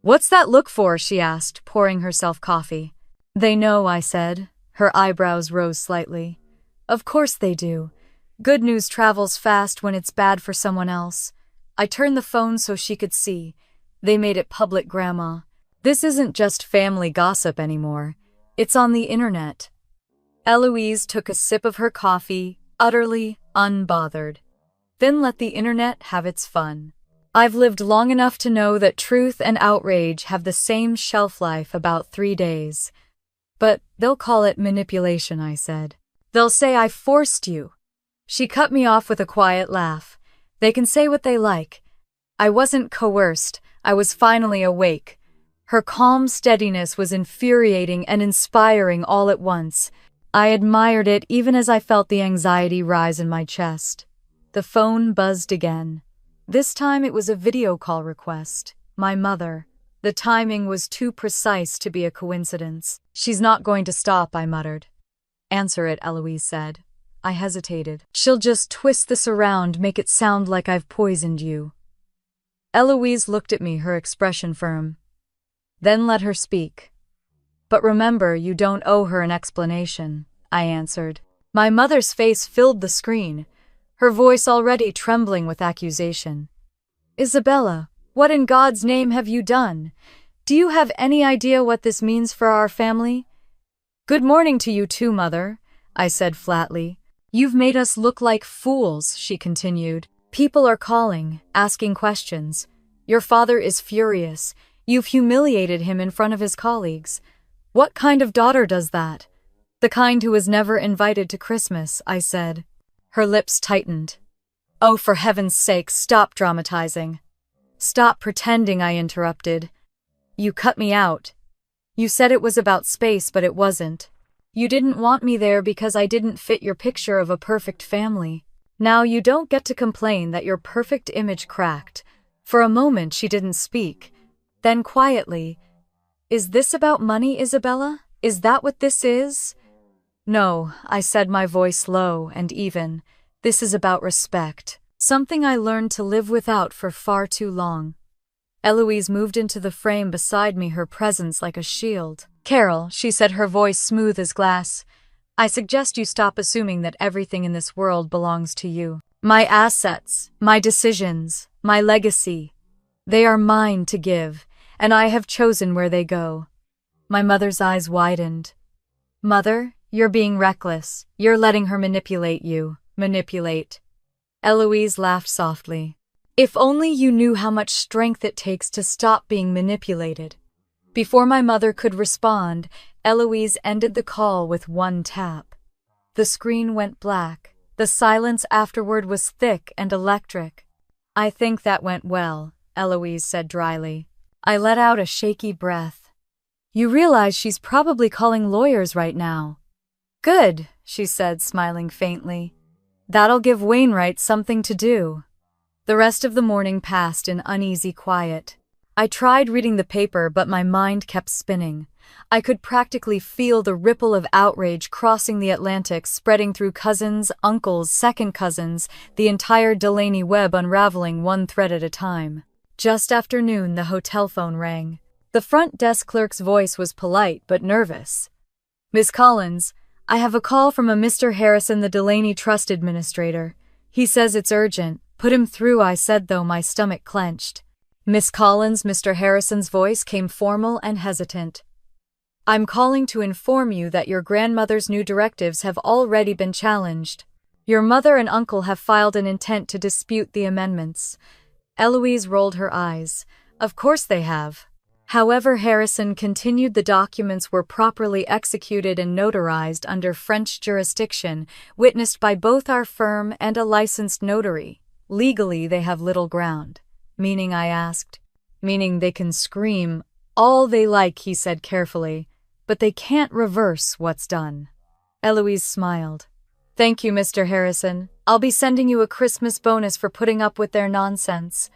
Speaker 1: What's that look for? She asked, pouring herself coffee. They know, I said. Her eyebrows rose slightly. Of course they do. Good news travels fast when it's bad for someone else. I turned the phone so she could see. They made it public, Grandma. This isn't just family gossip anymore. It's on the internet. Eloise took a sip of her coffee, utterly unbothered. Then let the internet have its fun. I've lived long enough to know that truth and outrage have the same shelf life, about 3 days. But they'll call it manipulation, I said. They'll say I forced you. She cut me off with a quiet laugh. They can say what they like. I wasn't coerced. I was finally awake. Her calm steadiness was infuriating and inspiring all at once. I admired it even as I felt the anxiety rise in my chest. The phone buzzed again. This time it was a video call request. My mother. The timing was too precise to be a coincidence. She's not going to stop, I muttered. Answer it, Eloise said. I hesitated. She'll just twist this around, make it sound like I've poisoned you. Eloise looked at me, her expression firm. Then let her speak. But remember, you don't owe her an explanation, I answered. My mother's face filled the screen, her voice already trembling with accusation. Isabella, what in God's name have you done? Do you have any idea what this means for our family? Good morning to you too, Mother, I said flatly. You've made us look like fools, she continued. People are calling, asking questions. Your father is furious. You've humiliated him in front of his colleagues. What kind of daughter does that? The kind who was never invited to Christmas, I said. Her lips tightened. Oh, for heaven's sake, stop dramatizing. Stop pretending, I interrupted. You cut me out. You said it was about space, but it wasn't. You didn't want me there because I didn't fit your picture of a perfect family. Now you don't get to complain that your perfect image cracked. For a moment she didn't speak. Then quietly, "Is this about money, Isabella? Is that what this is?" "No," I said, my voice low and even. "This is about respect. Something I learned to live without for far too long." Eloise moved into the frame beside me, her presence like a shield. "Carol," she said, her voice smooth as glass, "I suggest you stop assuming that everything in this world belongs to you. My assets, my decisions, my legacy, they are mine to give, and I have chosen where they go." My mother's eyes widened. "Mother, you're being reckless. You're letting her manipulate you." "Manipulate?" Eloise laughed softly. "If only you knew how much strength it takes to stop being manipulated." Before my mother could respond, Eloise ended the call with one tap. The screen went black. The silence afterward was thick and electric. "I think that went well," Eloise said dryly. I let out a shaky breath. "You realize she's probably calling lawyers right now." "Good," she said, smiling faintly. "That'll give Wainwright something to do." The rest of the morning passed in uneasy quiet. I tried reading the paper, but my mind kept spinning. I could practically feel the ripple of outrage crossing the Atlantic, spreading through cousins, uncles, second cousins, the entire Delaney web unraveling one thread at a time. Just after noon, the hotel phone rang. The front desk clerk's voice was polite but nervous. "Miss Collins, I have a call from a Mr. Harrison, the Delaney Trust Administrator. He says it's urgent. Put him through," I said, though my stomach clenched. "Miss Collins," Mr. Harrison's voice came formal and hesitant. "I'm calling to inform you that your grandmother's new directives have already been challenged. Your mother and uncle have filed an intent to dispute the amendments." Eloise rolled her eyes. "Of course they have." However, Harrison continued, "The documents were properly executed and notarized under French jurisdiction, witnessed by both our firm and a licensed notary. Legally, they have little ground." "Meaning?" I asked. "Meaning they can scream all they like," he said carefully, "but they can't reverse what's done." Eloise smiled. "Thank you, Mr. Harrison. I'll be sending you a Christmas bonus for putting up with their nonsense."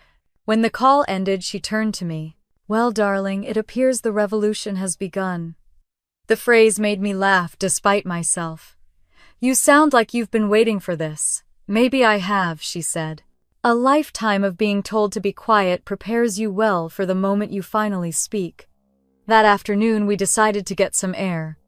Speaker 1: When the call ended, she turned to me. "Well, darling, it appears the revolution has begun." The phrase made me laugh despite myself. "You sound like you've been waiting for this." "Maybe I have," she said. "A lifetime of being told to be quiet prepares you well for the moment you finally speak." That afternoon, we decided to get some air.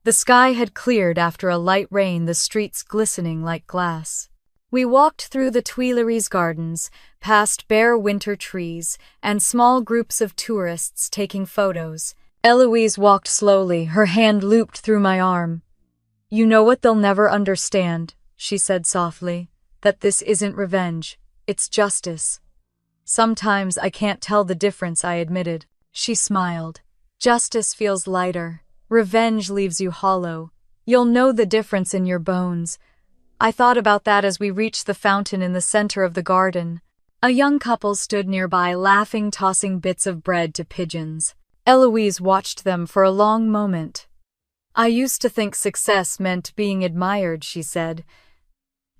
Speaker 1: The sky had cleared after a light rain, the streets glistening like glass. We walked through the Tuileries gardens, past bare winter trees, and small groups of tourists taking photos. Eloise walked slowly, her hand looped through my arm. "You know what they'll never understand," she said softly, "that this isn't revenge. It's justice." "Sometimes I can't tell the difference," I admitted. She smiled. "Justice feels lighter. Revenge leaves you hollow. You'll know the difference in your bones." I thought about that as we reached the fountain in the center of the garden. A young couple stood nearby, laughing, tossing bits of bread to pigeons. Eloise watched them for a long moment. "I used to think success meant being admired," she said.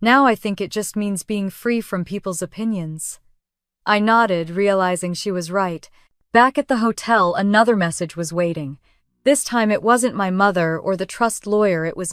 Speaker 1: "Now I think it just means being free from people's opinions." I nodded, realizing she was right. Back at the hotel, another message was waiting. This time it wasn't my mother or the trust lawyer, it was